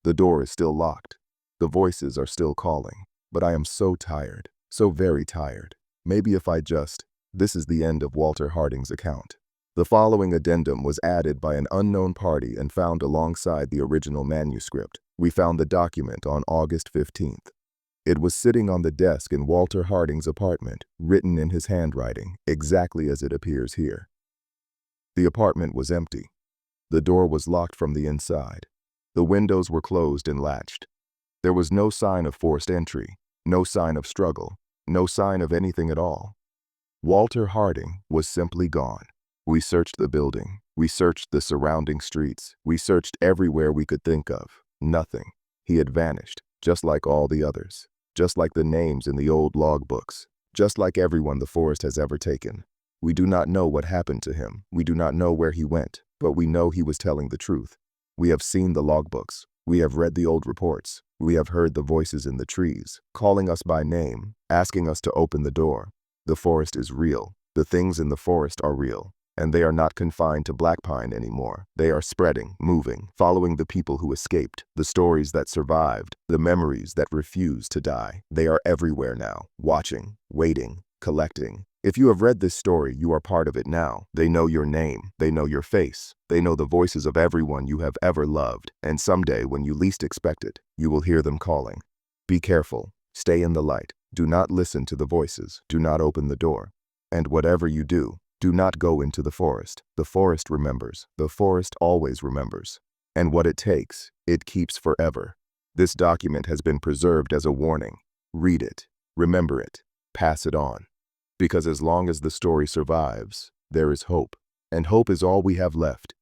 The door is still locked. The voices are still calling. But I am so tired. So very tired. Maybe if I just... This is the end of Walter Harding's account. The following addendum was added by an unknown party and found alongside the original manuscript. We found the document on August 15th. It was sitting on the desk in Walter Harding's apartment, written in his handwriting, exactly as it appears here. The apartment was empty. The door was locked from the inside. The windows were closed and latched. There was no sign of forced entry, no sign of struggle, no sign of anything at all. Walter Harding was simply gone. We searched the building. We searched the surrounding streets. We searched everywhere we could think of. Nothing. He had vanished, just like all the others. Just like the names in the old logbooks. Just like everyone the forest has ever taken. We do not know what happened to him. We do not know where he went, but we know he was telling the truth. We have seen the logbooks. We have read the old reports. We have heard the voices in the trees, calling us by name, asking us to open the door. The forest is real. The things in the forest are real. And they are not confined to Black Pine anymore. They are spreading, moving, following the people who escaped, the stories that survived, the memories that refused to die. They are everywhere now, watching, waiting, collecting. If you have read this story, you are part of it now. They know your name. They know your face. They know the voices of everyone you have ever loved. And someday, when you least expect it, you will hear them calling. Be careful. Stay in the light. Do not listen to the voices. Do not open the door. And whatever you do, do not go into the forest. The forest remembers. The forest always remembers. And what it takes, it keeps forever. This document has been preserved as a warning. Read it. Remember it. Pass it on. Because as long as the story survives, there is hope. And hope is all we have left.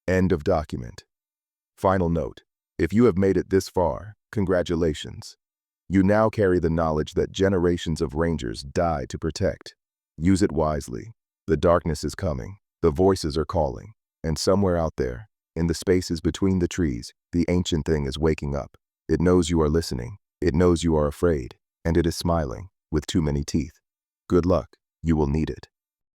End of document. Final note. If you have made it this far, congratulations. You now carry the knowledge that generations of rangers died to protect. Use it wisely. The darkness is coming, the voices are calling, and somewhere out there, in the spaces between the trees, the ancient thing is waking up. It knows you are listening, it knows you are afraid, and it is smiling, with too many teeth. Good luck, you will need it.